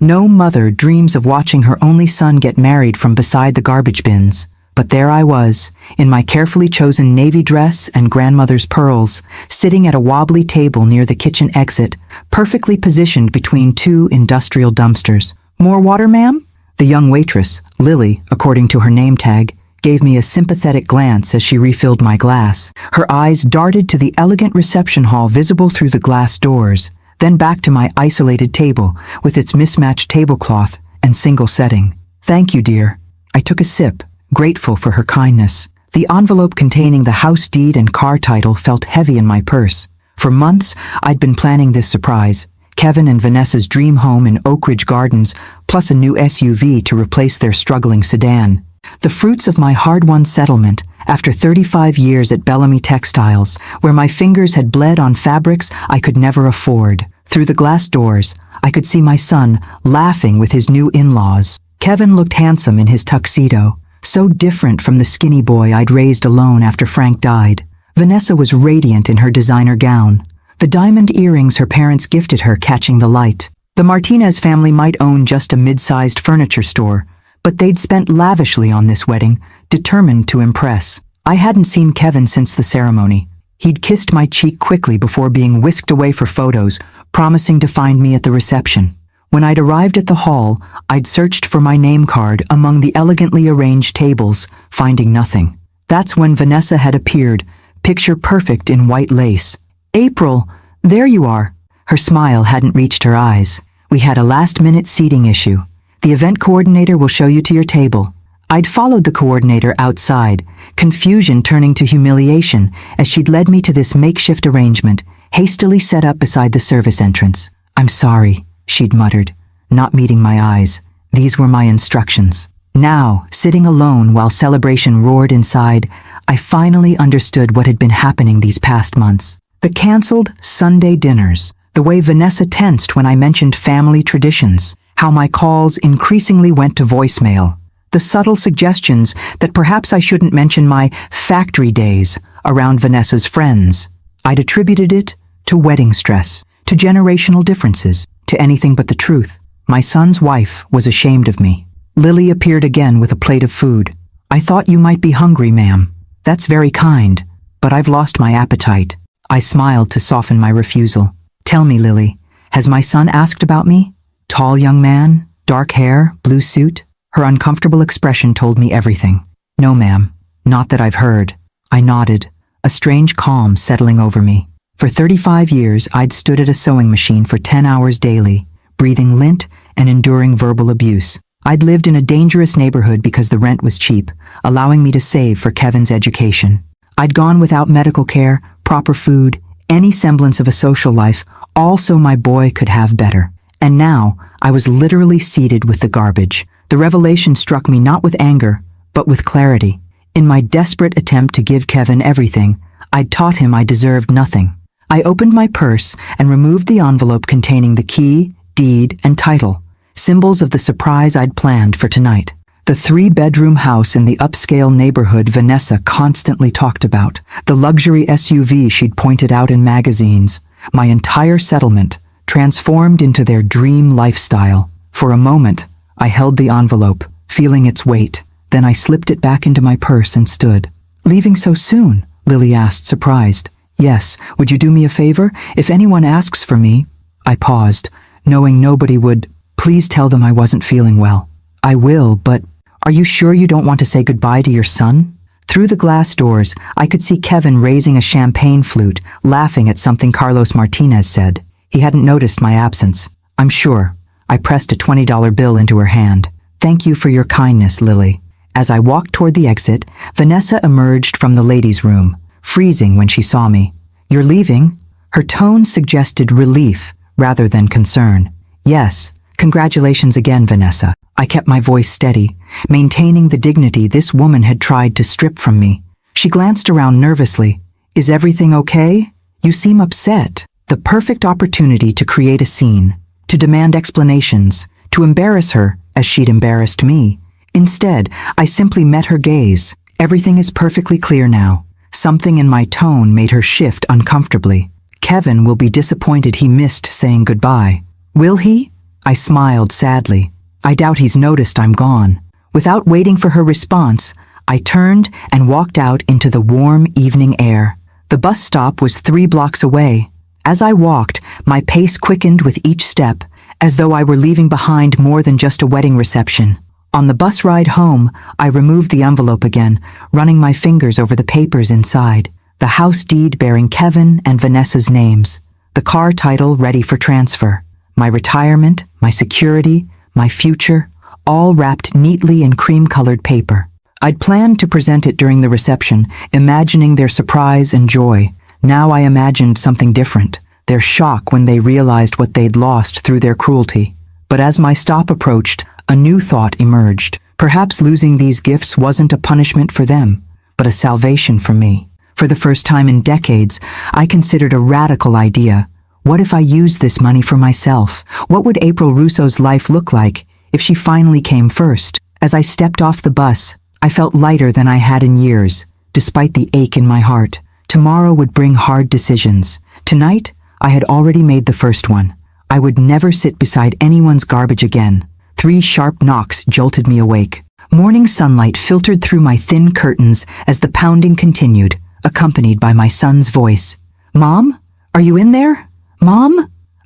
No mother dreams of watching her only son get married from beside the garbage bins. But there I was, in my carefully chosen navy dress and grandmother's pearls, sitting at a wobbly table near the kitchen exit, perfectly positioned between two industrial dumpsters. "More water, ma'am?" The young waitress, Lily, according to her name tag, gave me a sympathetic glance as she refilled my glass. Her eyes darted to the elegant reception hall visible through the glass doors, then back to my isolated table with its mismatched tablecloth and single setting. "Thank you, dear." I took a sip, grateful for her kindness. The envelope containing the house deed and car title felt heavy in my purse. For months, I'd been planning this surprise. Kevin and Vanessa's dream home in Oak Ridge Gardens, plus a new SUV to replace their struggling sedan. The fruits of my hard-won settlement, after 35 years at Bellamy Textiles, where my fingers had bled on fabrics I could never afford. Through the glass doors, I could see my son laughing with his new in-laws. Kevin looked handsome in his tuxedo, so different from the skinny boy I'd raised alone after Frank died. Vanessa was radiant in her designer gown, the diamond earrings her parents gifted her catching the light. The Martinez family might own just a mid-sized furniture store, but they'd spent lavishly on this wedding, determined to impress. I hadn't seen Kevin since the ceremony. He'd kissed my cheek quickly before being whisked away for photos, promising to find me at the reception. When I'd arrived at the hall, I'd searched for my name card among the elegantly arranged tables, finding nothing. That's when Vanessa had appeared, picture perfect in white lace. "April, there you are." Her smile hadn't reached her eyes. "We had a last-minute seating issue. The event coordinator will show you to your table." I'd followed the coordinator outside, confusion turning to humiliation as she'd led me to this makeshift arrangement, hastily set up beside the service entrance. "I'm sorry," she'd muttered, not meeting my eyes. These were my instructions. Now, sitting alone while celebration roared inside, I finally understood what had been happening these past months. The canceled Sunday dinners, the way Vanessa tensed when I mentioned family traditions, how my calls increasingly went to voicemail, the subtle suggestions that perhaps I shouldn't mention my factory days around Vanessa's friends. I'd attributed it to wedding stress, to generational differences, to anything but the truth. My son's wife was ashamed of me. Lily appeared again with a plate of food. "I thought you might be hungry, ma'am." "That's very kind, but I've lost my appetite." I smiled to soften my refusal. "Tell me, Lily, has my son asked about me?" Tall young man, dark hair, blue suit. Her uncomfortable expression told me everything. "No, ma'am, not that I've heard." I nodded, a strange calm settling over me. For 35 years, I'd stood at a sewing machine for 10 hours daily, breathing lint and enduring verbal abuse. I'd lived in a dangerous neighborhood because the rent was cheap, allowing me to save for Kevin's education. I'd gone without medical care, proper food, any semblance of a social life, all so my boy could have better. And now, I was literally seated with the garbage. The revelation struck me not with anger, but with clarity. In my desperate attempt to give Kevin everything, I'd taught him I deserved nothing. I opened my purse and removed the envelope containing the key, deed, and title, symbols of the surprise I'd planned for tonight. The 3-bedroom house in the upscale neighborhood Vanessa constantly talked about, the luxury SUV she'd pointed out in magazines, my entire settlement, transformed into their dream lifestyle. For a moment, I held the envelope, feeling its weight. Then I slipped it back into my purse and stood. "Leaving so soon?" Lily asked, surprised. "Yes, would you do me a favor? If anyone asks for me..." I paused, knowing nobody would. "Please tell them I wasn't feeling well." "I will, but are you sure you don't want to say goodbye to your son?" Through the glass doors, I could see Kevin raising a champagne flute, laughing at something Carlos Martinez said. He hadn't noticed my absence. "I'm sure." I pressed a $20 bill into her hand. "Thank you for your kindness, Lily." As I walked toward the exit, Vanessa emerged from the ladies' room, freezing when she saw me. "You're leaving?" Her tone suggested relief rather than concern. "Yes, congratulations again, Vanessa." I kept my voice steady, maintaining the dignity this woman had tried to strip from me. She glanced around nervously. "Is everything okay? You seem upset." The perfect opportunity to create a scene, to demand explanations, to embarrass her as she'd embarrassed me. Instead, I simply met her gaze. "Everything is perfectly clear now." Something in my tone made her shift uncomfortably. "Kevin will be disappointed he missed saying goodbye." "Will he?" I smiled sadly. I doubt he's noticed I'm gone. Without waiting for her response, I turned and walked out into the warm evening air. The bus stop was 3 blocks away. As I walked, my pace quickened with each step, as though I were leaving behind more than just a wedding reception. On the bus ride home, I removed the envelope again, running my fingers over the papers inside. The house deed bearing Kevin and Vanessa's names. The car title ready for transfer. My retirement, my security, my future, all wrapped neatly in cream-colored paper. I'd planned to present it during the reception, imagining their surprise and joy. Now I imagined something different, their shock when they realized what they'd lost through their cruelty. But as my stop approached, a new thought emerged. Perhaps losing these gifts wasn't a punishment for them, but a salvation for me. For the first time in decades, I considered a radical idea. What if I used this money for myself? What would April Russo's life look like if she finally came first? As I stepped off the bus, I felt lighter than I had in years, despite the ache in my heart. Tomorrow would bring hard decisions. Tonight, I had already made the first one. I would never sit beside anyone's garbage again. 3 sharp knocks jolted me awake. Morning sunlight filtered through my thin curtains as the pounding continued, accompanied by my son's voice. "Mom? Are you in there? Mom?"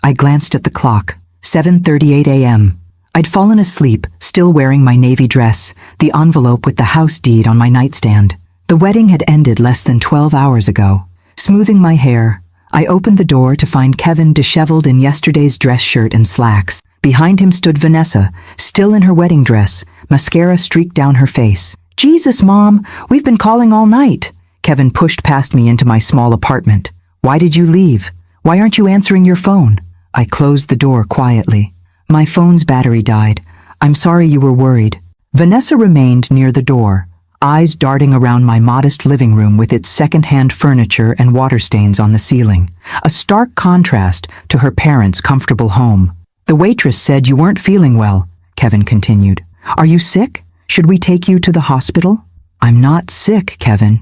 I glanced at the clock. 7:38 a.m. I'd fallen asleep, still wearing my navy dress, the envelope with the house deed on my nightstand. The wedding had ended less than 12 hours ago. Smoothing my hair, I opened the door to find Kevin disheveled in yesterday's dress shirt and slacks. Behind him stood Vanessa, still in her wedding dress, mascara streaked down her face. "Jesus, Mom, we've been calling all night." Kevin pushed past me into my small apartment. "Why did you leave? Why aren't you answering your phone?" I closed the door quietly. "My phone's battery died. I'm sorry you were worried." Vanessa remained near the door, eyes darting around my modest living room with its second-hand furniture and water stains on the ceiling, a stark contrast to her parents' comfortable home. "The waitress said you weren't feeling well," Kevin continued. "Are you sick? Should we take you to the hospital?" "I'm not sick, Kevin."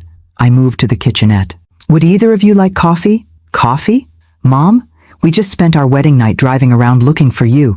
I moved to the kitchenette. "Would either of you like coffee?" "Coffee? Mom, we just spent our wedding night driving around looking for you.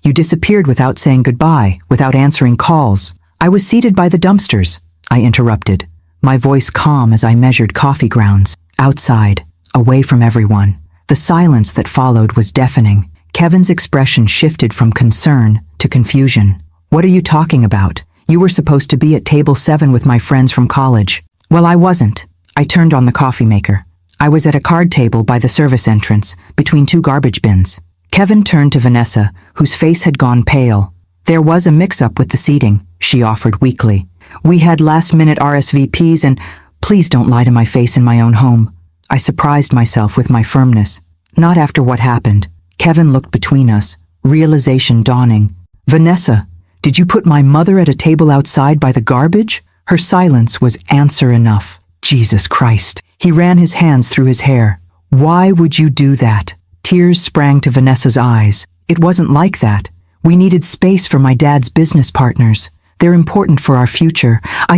You disappeared without saying goodbye, without answering calls." "I was seated by the dumpsters," I interrupted, my voice calm as I measured coffee grounds. Outside, away from everyone. The silence that followed was deafening. Kevin's expression shifted from concern to confusion. "What are you talking about? You were supposed to be at table 7 with my friends from college." "Well, I wasn't." I turned on the coffee maker. "I was at a card table by the service entrance, between 2 garbage bins." Kevin turned to Vanessa, whose face had gone pale. "There was a mix-up with the seating," she offered weakly. "We had last-minute RSVPs and please don't lie to my face in my own home." I surprised myself with my firmness. "Not after what happened." Kevin looked between us, realization dawning. "Vanessa, did you put my mother at a table outside by the garbage?" Her silence was answer enough. Jesus Christ. He ran his hands through his hair. "Why would you do that?" Tears sprang to Vanessa's eyes. "It wasn't like that. We needed space for my dad's business partners. They're important for our future. I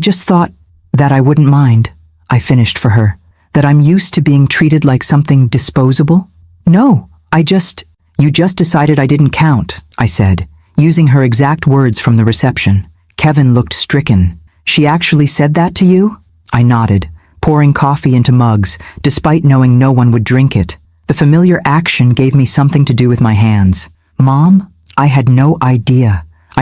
just thought that I wouldn't mind." I finished for her. "That I'm used to being treated like something disposable?" "No, you just decided I didn't count," I said, using her exact words from the reception. Kevin looked stricken. "She actually said that to you?" I nodded, pouring coffee into mugs, despite knowing no one would drink it. The familiar action gave me something to do with my hands. "Mom, I had no idea.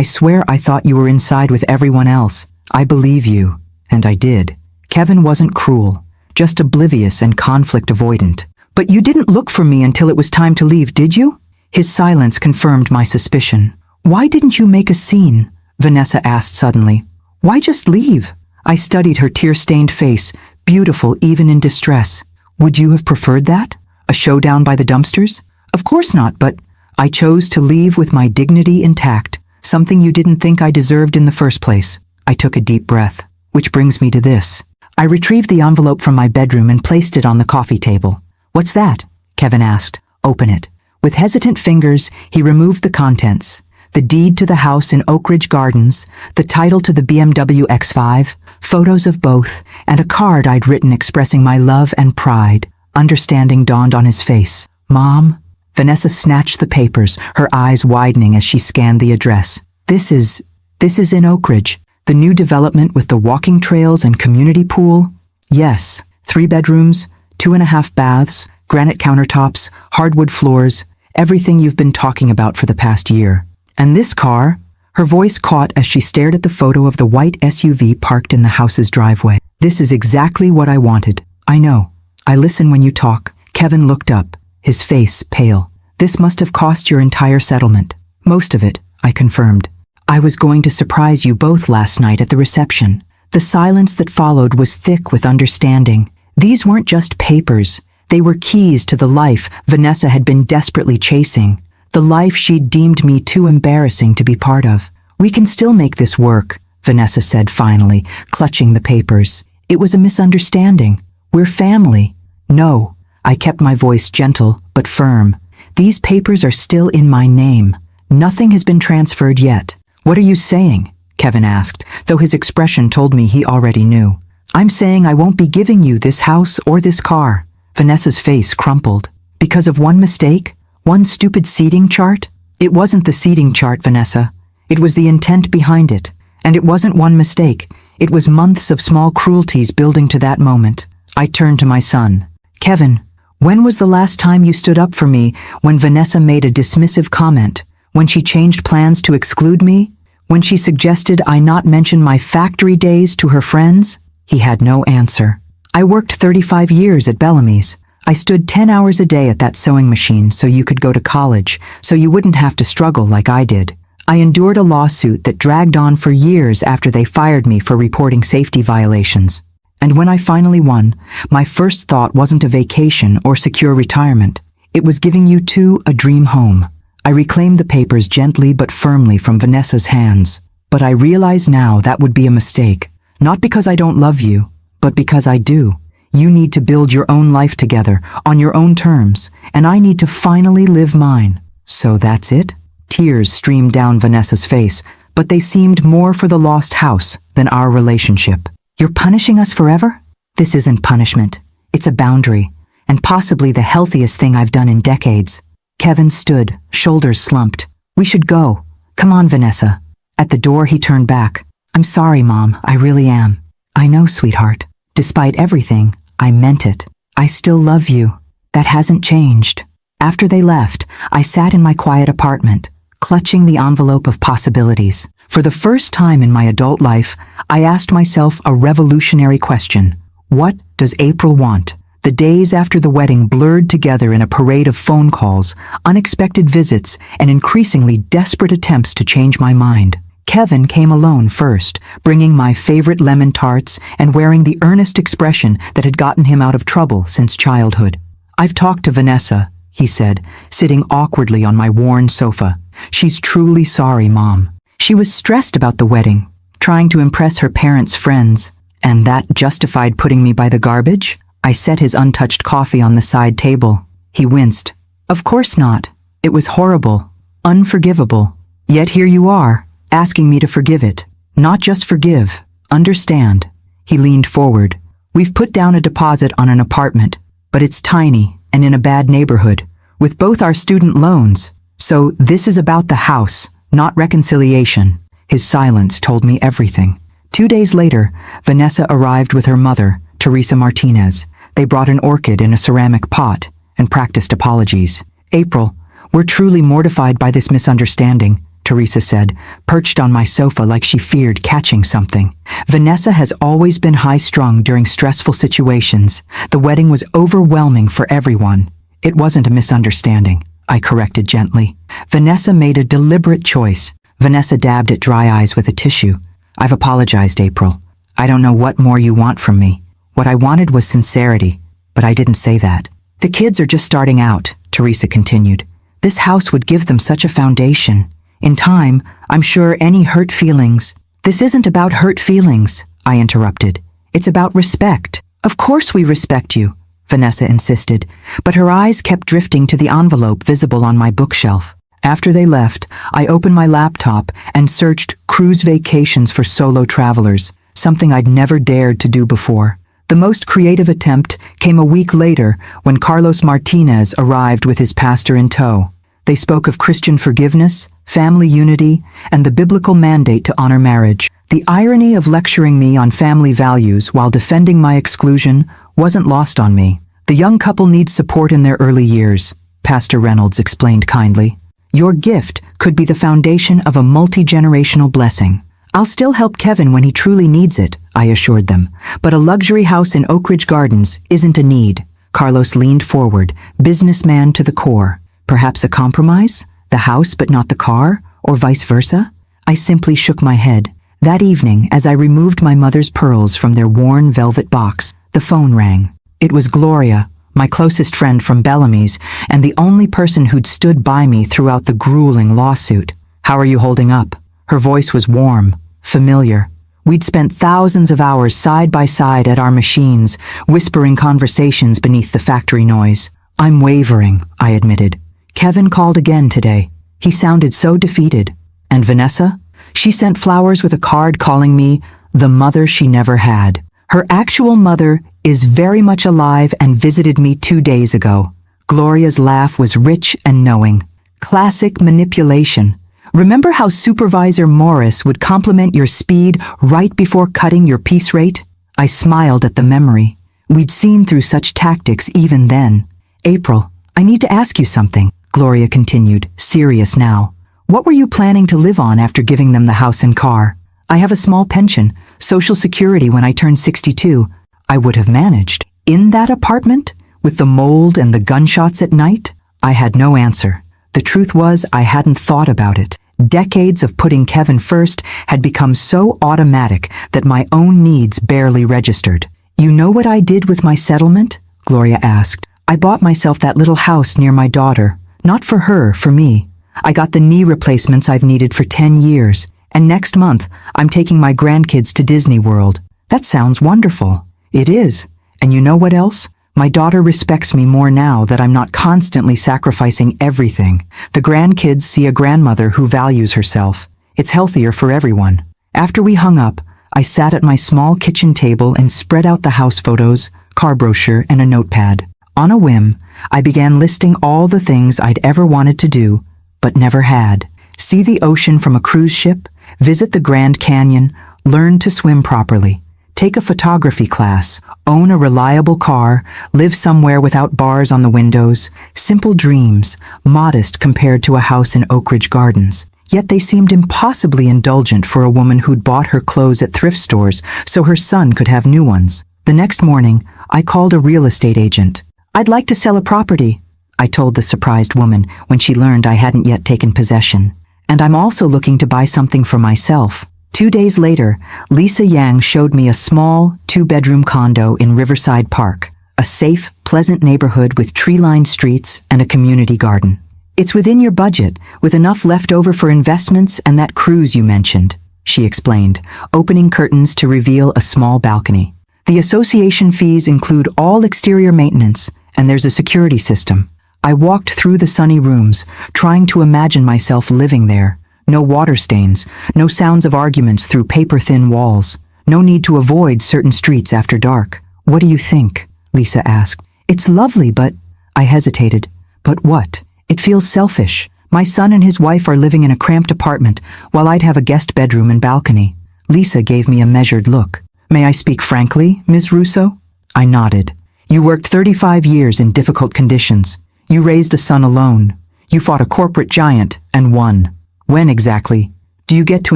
I swear I thought you were inside with everyone else. I believe you." And I did. Kevin wasn't cruel, just oblivious and conflict avoidant. "But you didn't look for me until it was time to leave, did you?" His silence confirmed my suspicion. "Why didn't you make a scene?" Vanessa asked suddenly. "Why just leave?" I studied her tear-stained face, beautiful even in distress. "Would you have preferred that? A showdown by the dumpsters?" "Of course not, but I chose to leave with my dignity intact, something you didn't think I deserved in the first place." I took a deep breath. "Which brings me to this." I retrieved the envelope from my bedroom and placed it on the coffee table. "What's that?" Kevin asked. "Open it." With hesitant fingers, he removed the contents. The deed to the house in Oak Ridge Gardens, the title to the BMW X5, photos of both, and a card I'd written expressing my love and pride. Understanding dawned on his face. "Mom, Vanessa snatched the papers, her eyes widening as she scanned the address. This is in Oak Ridge, the new development with the walking trails and community pool? Yes, 3 bedrooms, 2.5 baths, granite countertops, hardwood floors, everything you've been talking about for the past year. And this car? Her voice caught as she stared at the photo of the white SUV parked in the house's driveway. This is exactly what I wanted. I know. I listen when you talk. Kevin looked up, his face pale. This must have cost your entire settlement. Most of it, I confirmed. I was going to surprise you both last night at the reception. The silence that followed was thick with understanding. These weren't just papers. They were keys to the life Vanessa had been desperately chasing. The life she'd deemed me too embarrassing to be part of. We can still make this work, Vanessa said finally, clutching the papers. It was a misunderstanding. We're family. No, I kept my voice gentle but firm. These papers are still in my name. Nothing has been transferred yet. What are you saying? Kevin asked, though his expression told me he already knew. I'm saying I won't be giving you this house or this car. Vanessa's face crumpled. Because of one mistake? One stupid seating chart? It wasn't the seating chart, Vanessa. It was the intent behind it. And it wasn't one mistake. It was months of small cruelties building to that moment. I turned to my son. Kevin, when was the last time you stood up for me when Vanessa made a dismissive comment? When she changed plans to exclude me? When she suggested I not mention my factory days to her friends? He had no answer. I worked 35 years at Bellamy's. I stood 10 hours a day at that sewing machine so you could go to college, so you wouldn't have to struggle like I did. I endured a lawsuit that dragged on for years after they fired me for reporting safety violations. And when I finally won, my first thought wasn't a vacation or secure retirement. It was giving you two a dream home. I reclaimed the papers gently but firmly from Vanessa's hands. But I realize now that would be a mistake. Not because I don't love you, but because I do. You need to build your own life together, on your own terms, and I need to finally live mine. So that's it? Tears streamed down Vanessa's face, but they seemed more for the lost house than our relationship. You're punishing us forever? This isn't punishment. It's a boundary, and possibly the healthiest thing I've done in decades. Kevin stood, shoulders slumped. We should go. Come on, Vanessa. At the door, he turned back. I'm sorry, Mom. I really am. I know, sweetheart. Despite everything, I meant it. I still love you. That hasn't changed. After they left, I sat in my quiet apartment, clutching the envelope of possibilities. For the first time in my adult life, I asked myself a revolutionary question. What does April want? The days after the wedding blurred together in a parade of phone calls, unexpected visits, and increasingly desperate attempts to change my mind. Kevin came alone first, bringing my favorite lemon tarts and wearing the earnest expression that had gotten him out of trouble since childhood. I've talked to Vanessa, he said, sitting awkwardly on my worn sofa. She's truly sorry, Mom. She was stressed about the wedding, trying to impress her parents' friends. And that justified putting me by the garbage? I set his untouched coffee on the side table. He winced. Of course not. It was horrible, unforgivable. Yet here you are, asking me to forgive it. Not just forgive, understand. He leaned forward. We've put down a deposit on an apartment, but it's tiny and in a bad neighborhood, with both our student loans. So this is about the house, not reconciliation. His silence told me everything. 2 days later, Vanessa arrived with her mother, Teresa Martinez. They brought an orchid in a ceramic pot and practiced apologies. April, we're truly mortified by this misunderstanding, Teresa said, perched on my sofa like she feared catching something. Vanessa has always been high-strung during stressful situations. The wedding was overwhelming for everyone. It wasn't a misunderstanding, I corrected gently. Vanessa made a deliberate choice. Vanessa dabbed at dry eyes with a tissue. I've apologized, April. I don't know what more you want from me. What I wanted was sincerity, but I didn't say that. The kids are just starting out, Teresa continued. This house would give them such a foundation. In time, I'm sure any hurt feelings... This isn't about hurt feelings, I interrupted. It's about respect. Of course we respect you, Vanessa insisted, but her eyes kept drifting to the envelope visible on my bookshelf. After they left, I opened my laptop and searched cruise vacations for solo travelers, something I'd never dared to do before. The The most creative attempt came a week later when Carlos Martinez arrived with his pastor in tow. They spoke of Christian forgiveness, family unity, and the biblical mandate to honor marriage. The irony of lecturing me on family values while defending my exclusion wasn't lost on me. The young couple needs support in their early years, Pastor Reynolds explained kindly. Your gift could be the foundation of a multi-generational blessing. I'll still help Kevin when he truly needs it, I assured them, but a luxury house in Oak Ridge Gardens isn't a need. Carlos leaned forward, businessman to the core. Perhaps a compromise? The house but not the car? Or vice versa? I simply shook my head. That evening, as I removed my mother's pearls from their worn velvet box, the phone rang. It was Gloria, my closest friend from Bellamy's, and the only person who'd stood by me throughout the grueling lawsuit. How are you holding up? Her voice was warm, familiar. We'd spent thousands of hours side by side at our machines, whispering conversations beneath the factory noise. I'm wavering, I admitted. Kevin called again today. He sounded so defeated. And Vanessa? She sent flowers with a card calling me the mother she never had. Her actual mother is very much alive and visited me 2 days ago. Gloria's laugh was rich and knowing. Classic manipulation. Remember how Supervisor Morris would compliment your speed right before cutting your piece rate? I smiled at the memory. We'd seen through such tactics even then. April, I need to ask you something, Gloria continued, serious now. What were you planning to live on after giving them the house and car? I have a small pension, Social Security when I turned 62. I would have managed. In that apartment? With the mold and the gunshots at night? I had no answer. The truth was I hadn't thought about it. Decades of putting Kevin first had become so automatic that my own needs barely registered. You know what I did with my settlement? Gloria asked. I bought myself that little house near my daughter. Not for her, for me. I got the knee replacements I've needed for 10 years. And next month, I'm taking my grandkids to Disney World. That sounds wonderful. It is. And you know what else? My daughter respects me more now that I'm not constantly sacrificing everything. The grandkids see a grandmother who values herself. It's healthier for everyone. After we hung up, I sat at my small kitchen table and spread out the house photos, car brochure, and a notepad. On a whim, I began listing all the things I'd ever wanted to do, but never had. See the ocean from a cruise ship, visit the Grand Canyon, learn to swim properly. Take a photography class, own a reliable car, live somewhere without bars on the windows. Simple dreams, modest compared to a house in Oak Ridge Gardens. Yet they seemed impossibly indulgent for a woman who'd bought her clothes at thrift stores so her son could have new ones. The next morning, I called a real estate agent. I'd like to sell a property, I told the surprised woman when she learned I hadn't yet taken possession. And I'm also looking to buy something for myself. 2 days later, Lisa Yang showed me a small, 2-bedroom condo in Riverside Park, a safe, pleasant neighborhood with tree-lined streets and a community garden. It's within your budget, with enough left over for investments and that cruise you mentioned, she explained, opening curtains to reveal a small balcony. The association fees include all exterior maintenance, and there's a security system. I walked through the sunny rooms, trying to imagine myself living there. No water stains, no sounds of arguments through paper-thin walls, no need to avoid certain streets after dark. What do you think? Lisa asked. It's lovely, but... I hesitated. But what? It feels selfish. My son and his wife are living in a cramped apartment, while I'd have a guest bedroom and balcony. Lisa gave me a measured look. May I speak frankly, Ms. Russo? I nodded. You worked 35 years in difficult conditions. You raised a son alone. You fought a corporate giant and won. When exactly do you get to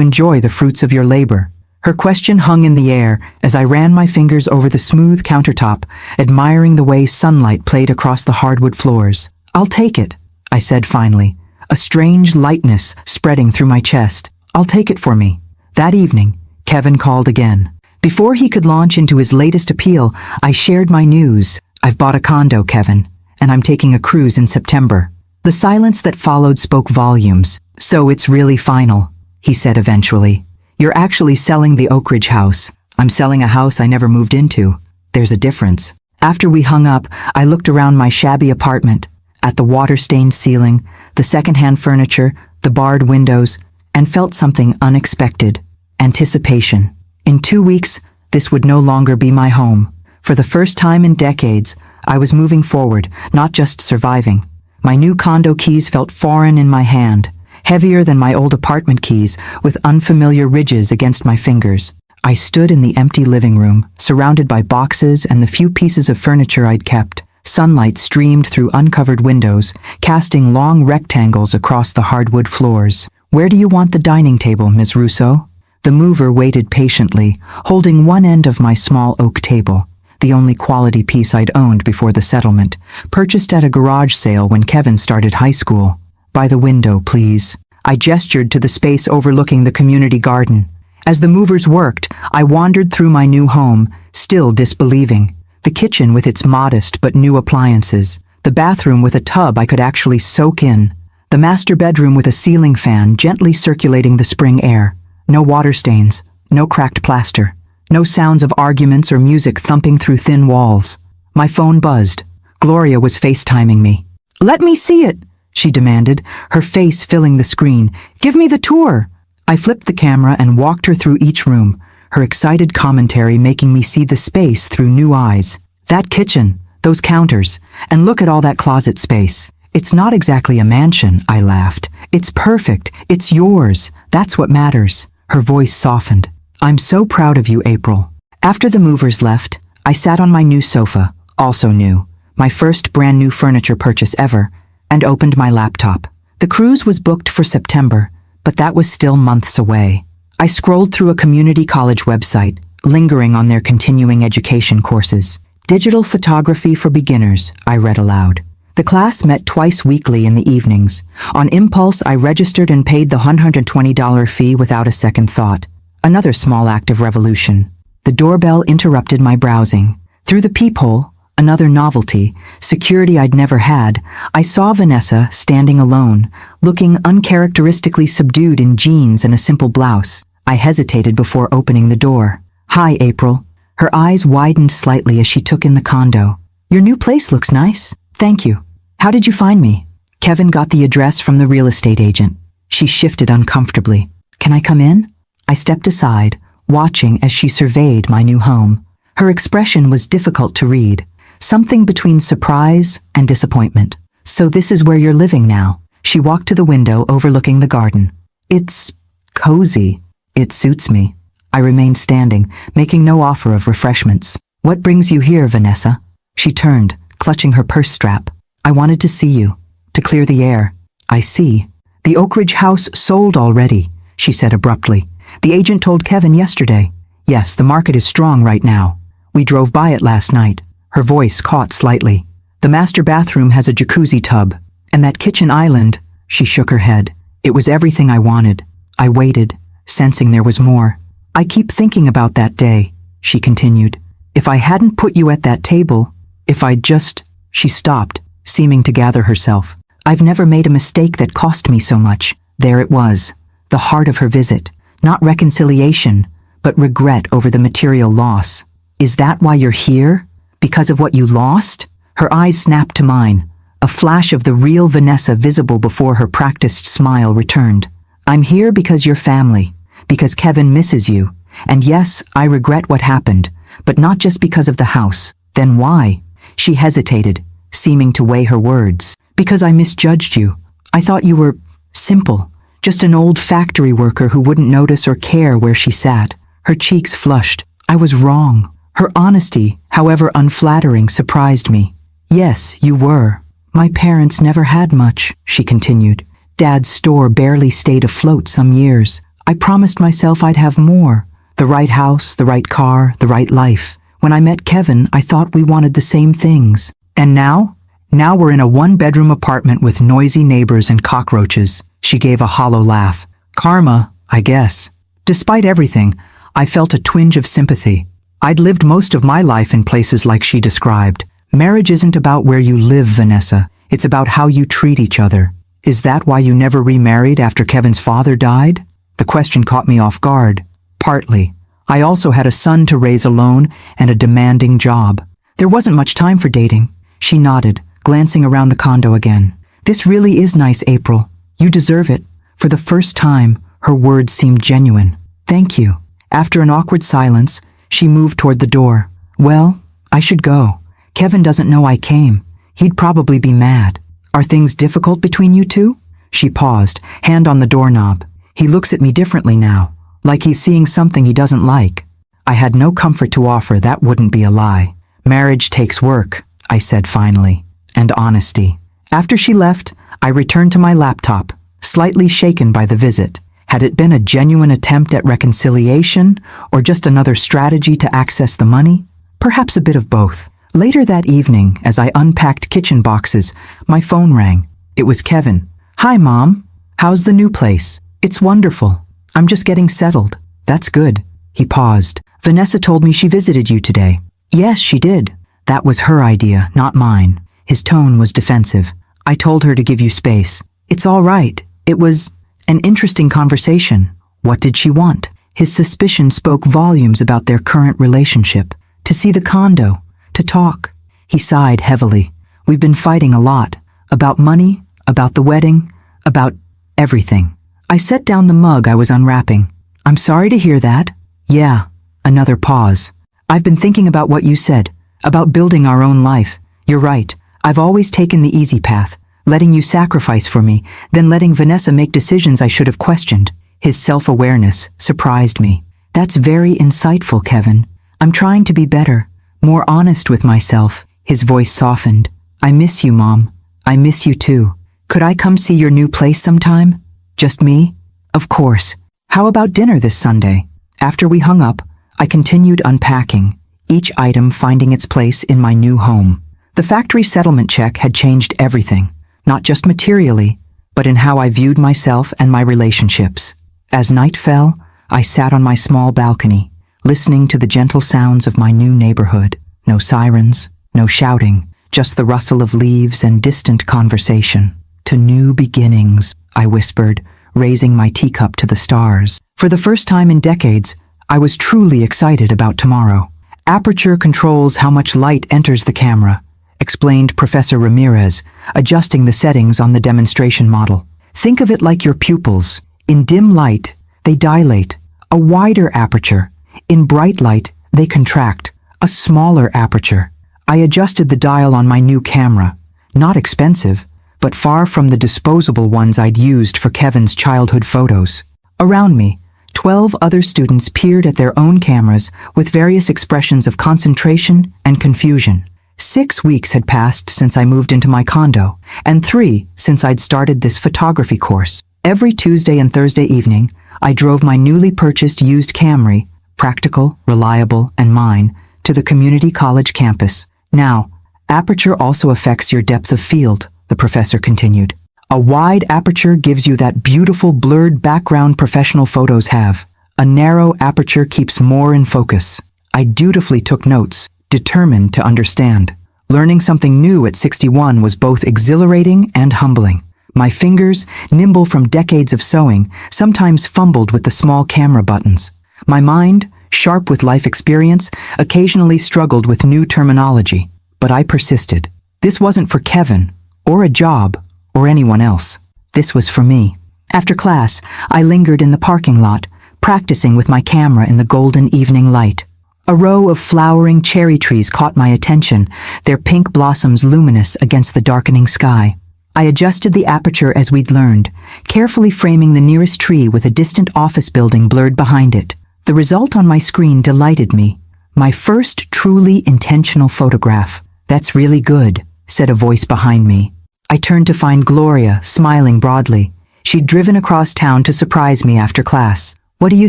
enjoy the fruits of your labor? Her question hung in the air as I ran my fingers over the smooth countertop, admiring the way sunlight played across the hardwood floors. I'll take it, I said finally, a strange lightness spreading through my chest. I'll take it for me. That evening, Kevin called again. Before he could launch into his latest appeal, I shared my news. I've bought a condo, Kevin, and I'm taking a cruise in September. The silence that followed spoke volumes. So it's really final, he said eventually. You're actually selling the Oak Ridge house. I'm selling a house I never moved into. There's a difference. After we hung up, I looked around my shabby apartment, at the water-stained ceiling, the second-hand furniture, the barred windows, and felt something unexpected. Anticipation. In 2 weeks, this would no longer be my home. For the first time in decades, I was moving forward, not just surviving. My new condo keys felt foreign in my hand, heavier than my old apartment keys, with unfamiliar ridges against my fingers. I stood in the empty living room, surrounded by boxes and the few pieces of furniture I'd kept. Sunlight streamed through uncovered windows, casting long rectangles across the hardwood floors. "Where do you want the dining table, Ms. Russo?" The mover waited patiently, holding one end of my small oak table, the only quality piece I'd owned before the settlement, purchased at a garage sale when Kevin started high school. "By the window, please." I gestured to the space overlooking the community garden. As the movers worked, I wandered through my new home, still disbelieving. The kitchen with its modest but new appliances, the bathroom with a tub I could actually soak in, the master bedroom with a ceiling fan gently circulating the spring air. No water stains, no cracked plaster, no sounds of arguments or music thumping through thin walls. My phone buzzed. Gloria was FaceTiming me. "Let me see it," she demanded, her face filling the screen. "Give me the tour." I flipped the camera and walked her through each room, her excited commentary making me see the space through new eyes. "That kitchen, those counters, and look at all that closet space. It's not exactly a mansion," I laughed. "It's perfect. It's yours. That's what matters." Her voice softened. "I'm so proud of you, April." After the movers left, I sat on my new sofa, also new, my first brand new furniture purchase ever, and opened my laptop. The cruise was booked for September, but that was still months away. I scrolled through a community college website, lingering on their continuing education courses. "Digital photography for beginners," I read aloud. The class met twice weekly in the evenings. On impulse, I registered and paid the $120 fee without a second thought. Another small act of revolution. The doorbell interrupted my browsing. Through the peephole, another novelty, security I'd never had, I saw Vanessa standing alone, looking uncharacteristically subdued in jeans and a simple blouse. I hesitated before opening the door. "Hi, April." Her eyes widened slightly as she took in the condo. "Your new place looks nice." "Thank you. How did you find me?" "Kevin got the address from the real estate agent." She shifted uncomfortably. "Can I come in?" I stepped aside, watching as she surveyed my new home. Her expression was difficult to read, something between surprise and disappointment. "So this is where you're living now." She walked to the window overlooking the garden. "It's cozy. It suits me." I remained standing, making no offer of refreshments. "What brings you here, Vanessa?" She turned, clutching her purse strap. "I wanted to see you, to clear the air." "I see. The Oak Ridge house sold already," she said abruptly. "The agent told Kevin yesterday." "Yes, the market is strong right now. We drove by it last night." Her voice caught slightly. "The master bathroom has a jacuzzi tub. And that kitchen island," she shook her head. "It was everything I wanted." I waited, sensing there was more. "I keep thinking about that day," she continued. "If I hadn't put you at that table, if I'd just—" She stopped, seeming to gather herself. "I've never made a mistake that cost me so much." There it was, the heart of her visit. Not reconciliation, but regret over the material loss. "Is that why you're here? Because of what you lost?" Her eyes snapped to mine, a flash of the real Vanessa visible before her practiced smile returned. "I'm here because you're family, because Kevin misses you, and yes, I regret what happened, but not just because of the house." "Then why?" She hesitated, seeming to weigh her words. "Because I misjudged you. I thought you were simple, just an old factory worker who wouldn't notice or care where she sat." Her cheeks flushed. I was wrong. Her honesty, however unflattering, surprised me. "Yes, you were. My parents never had much," she continued. "Dad's store barely stayed afloat some years. I promised myself I'd have more. The right house, the right car, the right life. When I met Kevin, I thought we wanted the same things. And now? Now we're in a one-bedroom apartment with noisy neighbors and cockroaches." She gave a hollow laugh. "Karma, I guess." Despite everything, I felt a twinge of sympathy. I'd lived most of my life in places like she described. Marriage isn't about where you live, Vanessa. It's about how you treat each other. "Is that why you never remarried after Kevin's father died?" The question caught me off guard. "Partly. I also had a son to raise alone and a demanding job. There wasn't much time for dating." She nodded, glancing around the condo again. "This really is nice, April. You deserve it." For the first time, her words seemed genuine. "Thank you." After an awkward silence, she moved toward the door. "Well, I should go. Kevin doesn't know I came. He'd probably be mad. Are things difficult between you two? She paused, hand on the doorknob. He looks at me differently now, like he's seeing something he doesn't like. I had no comfort to offer, that wouldn't be a lie. Marriage takes work, I said finally, and honesty. After she left, I returned to my laptop, slightly shaken by the visit. Had it been a genuine attempt at reconciliation, or just another strategy to access the money? Perhaps a bit of both. Later that evening, as I unpacked kitchen boxes, my phone rang. It was Kevin. Hi, Mom. How's the new place? It's wonderful. I'm just getting settled. That's good. He paused. Vanessa told me she visited you today. Yes, she did. That was her idea, not mine. His tone was defensive. I told her to give you space. It's all right. It was an interesting conversation. What did she want? His suspicion spoke volumes about their current relationship. To see the condo. To talk. He sighed heavily. We've been fighting a lot. About money, about the wedding, about everything. I set down the mug I was unwrapping. I'm sorry to hear that. Yeah. Another pause. I've been thinking about what you said, about building our own life. You're right. I've always taken the easy path, letting you sacrifice for me, then letting Vanessa make decisions I should have questioned. His self-awareness surprised me. That's very insightful, Kevin. I'm trying to be better, more honest with myself. His voice softened. I miss you, Mom. I miss you too. Could I come see your new place sometime? Just me? Of course. How about dinner this Sunday? After we hung up, I continued unpacking, each item finding its place in my new home. The factory settlement check had changed everything, not just materially, but in how I viewed myself and my relationships. As night fell, I sat on my small balcony, listening to the gentle sounds of my new neighborhood. No sirens, no shouting, just the rustle of leaves and distant conversation. To new beginnings, I whispered, raising my teacup to the stars. For the first time in decades, I was truly excited about tomorrow. Aperture controls how much light enters the camera, explained Professor Ramirez, adjusting the settings on the demonstration model. Think of it like your pupils. In dim light, they dilate, a wider aperture. In bright light, they contract, a smaller aperture. I adjusted the dial on my new camera. Not expensive, but far from the disposable ones I'd used for Kevin's childhood photos. Around me, 12 other students peered at their own cameras with various expressions of concentration and confusion. 6 weeks had passed since I moved into my condo, and 3 since I'd started this photography course. Every Tuesday and Thursday evening, I drove my newly purchased used Camry, practical, reliable, and mine, to the community college campus. Now, aperture also affects your depth of field, the professor continued. A wide aperture gives you that beautiful blurred background professional photos have. A narrow aperture keeps more in focus. I dutifully took notes, determined to understand. Learning something new at 61 was both exhilarating and humbling. My fingers, nimble from decades of sewing, sometimes fumbled with the small camera buttons. My mind, sharp with life experience, occasionally struggled with new terminology. But I persisted. This wasn't for Kevin, or a job, or anyone else. This was for me. After class, I lingered in the parking lot, practicing with my camera in the golden evening light. A row of flowering cherry trees caught my attention, their pink blossoms luminous against the darkening sky. I adjusted the aperture as we'd learned, carefully framing the nearest tree with a distant office building blurred behind it. The result on my screen delighted me. My first truly intentional photograph. That's really good, said a voice behind me. I turned to find Gloria, smiling broadly. She'd driven across town to surprise me after class. What do you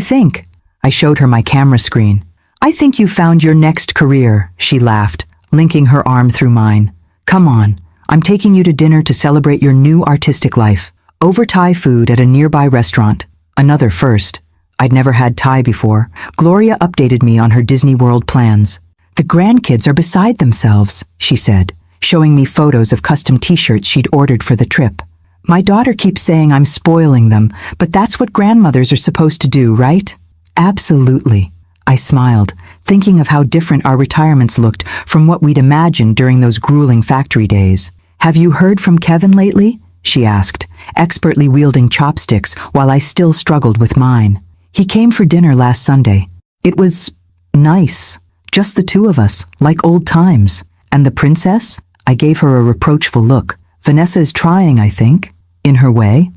think? I showed her my camera screen. I think you found your next career, she laughed, linking her arm through mine. Come on, I'm taking you to dinner to celebrate your new artistic life. Over Thai food at a nearby restaurant. Another first. I'd never had Thai before. Gloria updated me on her Disney World plans. The grandkids are beside themselves, she said, showing me photos of custom t-shirts she'd ordered for the trip. My daughter keeps saying I'm spoiling them, but that's what grandmothers are supposed to do, right? Absolutely. I smiled, thinking of how different our retirements looked from what we'd imagined during those grueling factory days. Have you heard from Kevin lately? She asked, expertly wielding chopsticks while I still struggled with mine. He came for dinner last Sunday. It was nice. Just the two of us, like old times. And the princess? I gave her a reproachful look. Vanessa is trying, I think. In her way.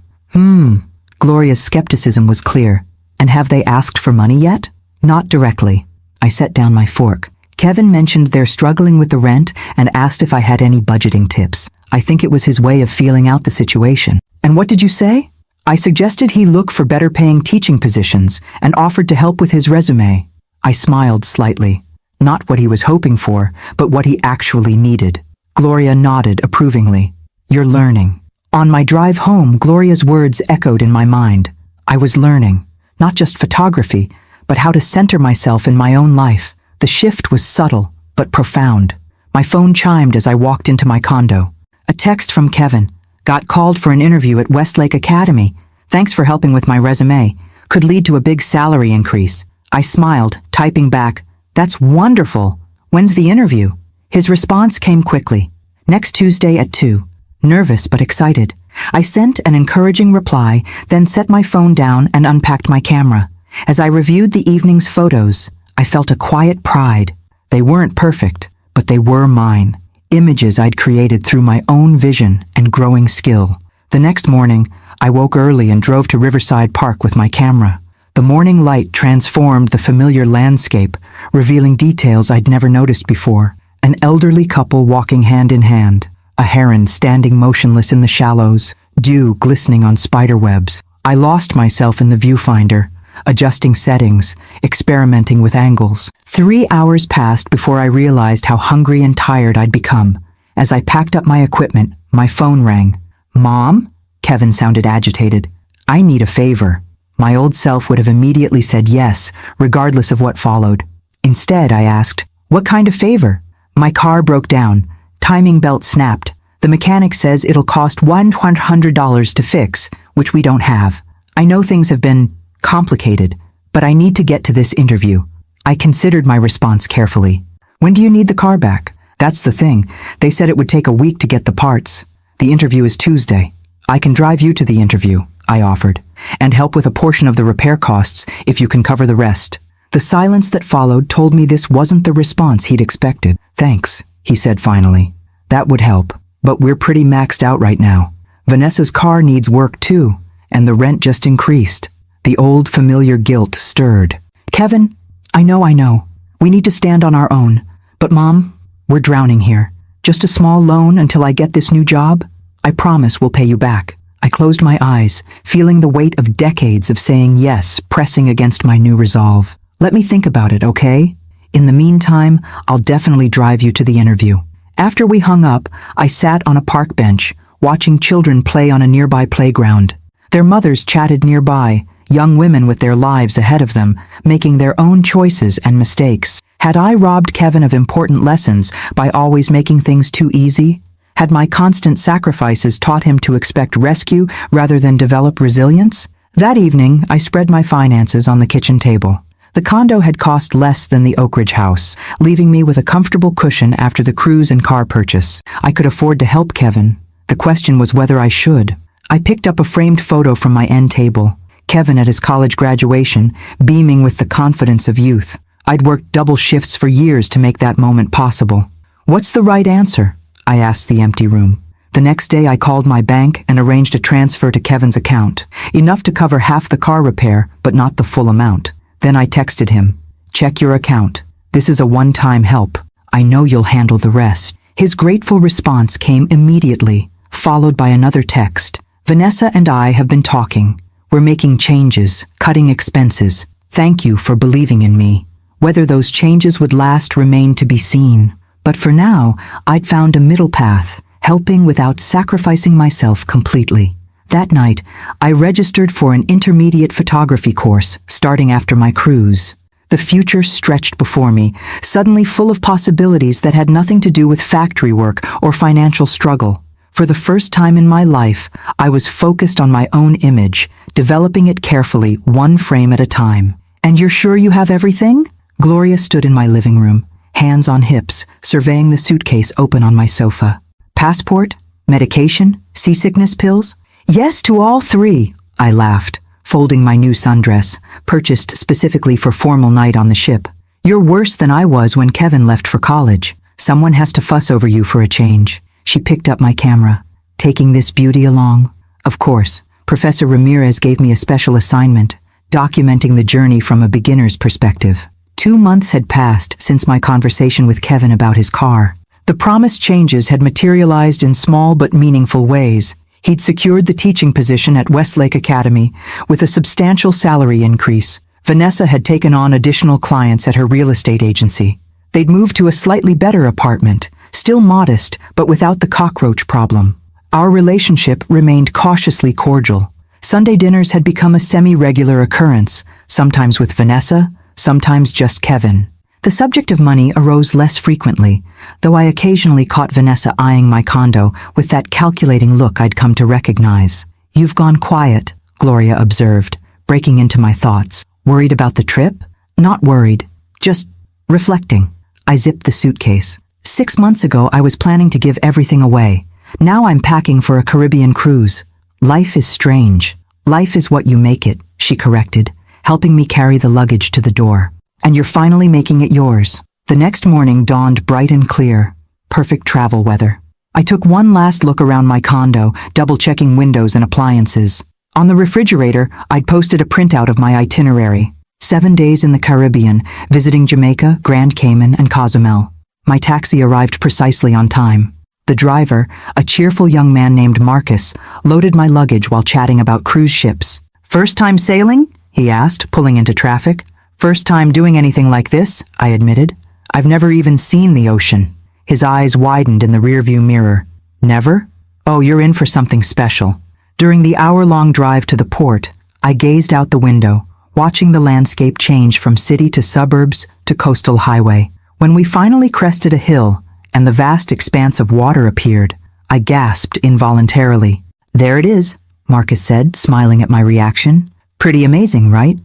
Gloria's skepticism was clear. And have they asked for money yet? Not directly. I set down my fork. Kevin mentioned they're struggling with the rent and asked if I had any budgeting tips. I think it was his way of feeling out the situation. And what did you say? I suggested he look for better paying teaching positions and offered to help with his resume. I smiled slightly. Not what he was hoping for, but what he actually needed. Gloria nodded approvingly. You're learning. On my drive home, Gloria's words echoed in my mind. I was learning, not just photography, but how to center myself in my own life. The shift was subtle, but profound. My phone chimed as I walked into my condo. A text from Kevin. Got called for an interview at Westlake Academy. Thanks for helping with my resume. Could lead to a big salary increase. I smiled, typing back, That's wonderful. When's the interview? His response came quickly. Next Tuesday at 2. Nervous but excited. I sent an encouraging reply, then set my phone down and unpacked my camera. As I reviewed the evening's photos, I felt a quiet pride. They weren't perfect, but they were mine. Images I'd created through my own vision and growing skill. The next morning, I woke early and drove to Riverside Park with my camera. The morning light transformed the familiar landscape, revealing details I'd never noticed before. An elderly couple walking hand in hand, a heron standing motionless in the shallows, dew glistening on spider webs. I lost myself in the viewfinder, adjusting settings, experimenting with angles. 3 hours passed before I realized how hungry and tired I'd become. As I packed up my equipment, my phone rang. Mom? Kevin sounded agitated. I need a favor. My old self would have immediately said yes, regardless of what followed. Instead, I asked, what kind of favor? My car broke down. Timing belt snapped. The mechanic says it'll cost $100 to fix, which we don't have. I know things have been complicated, but I need to get to this interview. I considered my response carefully. When do you need the car back? That's the thing. They said it would take a week to get the parts. The interview is Tuesday. I can drive you to the interview, I offered, and help with a portion of the repair costs if you can cover the rest. The silence that followed told me this wasn't the response he'd expected. Thanks, he said finally. That would help, but we're pretty maxed out right now. Vanessa's car needs work too, and the rent just increased. The old familiar guilt stirred. Kevin, I know. We need to stand on our own. But Mom, we're drowning here. Just a small loan until I get this new job? I promise we'll pay you back. I closed my eyes, feeling the weight of decades of saying yes pressing against my new resolve. Let me think about it, okay? In the meantime, I'll definitely drive you to the interview. After we hung up, I sat on a park bench, watching children play on a nearby playground. Their mothers chatted nearby, young women with their lives ahead of them, making their own choices and mistakes. Had I robbed Kevin of important lessons by always making things too easy? Had my constant sacrifices taught him to expect rescue rather than develop resilience? That evening, I spread my finances on the kitchen table. The condo had cost less than the Oak Ridge house, leaving me with a comfortable cushion after the cruise and car purchase. I could afford to help Kevin. The question was whether I should. I picked up a framed photo from my end table. Kevin at his college graduation, beaming with the confidence of youth. I'd worked double shifts for years to make that moment possible. What's the right answer? I asked the empty room. The next day I called my bank and arranged a transfer to Kevin's account, enough to cover half the car repair, but not the full amount. Then I texted him, check your account. This is a one-time help. I know you'll handle the rest. His grateful response came immediately, followed by another text. Vanessa and I have been talking. We're making changes, cutting expenses. Thank you for believing in me. Whether those changes would last remained to be seen. But for now, I'd found a middle path, helping without sacrificing myself completely. That night, I registered for an intermediate photography course starting after my cruise. The future stretched before me, suddenly full of possibilities that had nothing to do with factory work or financial struggle. For the first time in my life, I was focused on my own image, developing it carefully, one frame at a time. And you're sure you have everything? Gloria stood in my living room, hands on hips, surveying the suitcase open on my sofa. Passport? Medication? Seasickness pills? Yes to all three, I laughed, folding my new sundress, purchased specifically for formal night on the ship. You're worse than I was when Kevin left for college. Someone has to fuss over you for a change. She picked up my camera. Taking this beauty along? Of course. Professor Ramirez gave me a special assignment, documenting the journey from a beginner's perspective. 2 months had passed since my conversation with Kevin about his car. The promised changes had materialized in small but meaningful ways. He'd secured the teaching position at Westlake Academy with a substantial salary increase. Vanessa had taken on additional clients at her real estate agency. They'd moved to a slightly better apartment, still modest but without the cockroach problem. Our relationship remained cautiously cordial. Sunday dinners had become a semi-regular occurrence, sometimes with Vanessa, sometimes just Kevin. The subject of money arose less frequently, though I occasionally caught Vanessa eyeing my condo with that calculating look I'd come to recognize. "You've gone quiet," Gloria observed, breaking into my thoughts. "Worried about the trip?" "Not worried, just reflecting." I zipped the suitcase. 6 months ago I was planning to give everything away. Now I'm packing for a Caribbean cruise. Life is strange. "Life is what you make it," she corrected, helping me carry the luggage to the door. "And you're finally making it yours." The next morning dawned bright and clear. Perfect travel weather. I took one last look around my condo, double-checking windows and appliances. On the refrigerator, I'd posted a printout of my itinerary. 7 days in the Caribbean, visiting Jamaica, Grand Cayman, and Cozumel. My taxi arrived precisely on time. The driver, a cheerful young man named Marcus, loaded my luggage while chatting about cruise ships. "First time sailing?" he asked, pulling into traffic. "First time doing anything like this," I admitted. "I've never even seen the ocean." His eyes widened in the rearview mirror. "Never? Oh, you're in for something special." During the hour-long drive to the port, I gazed out the window, watching the landscape change from city to suburbs to coastal highway. When we finally crested a hill, and the vast expanse of water appeared, I gasped involuntarily. "There it is," Marcus said, smiling at my reaction. "Pretty amazing, right?"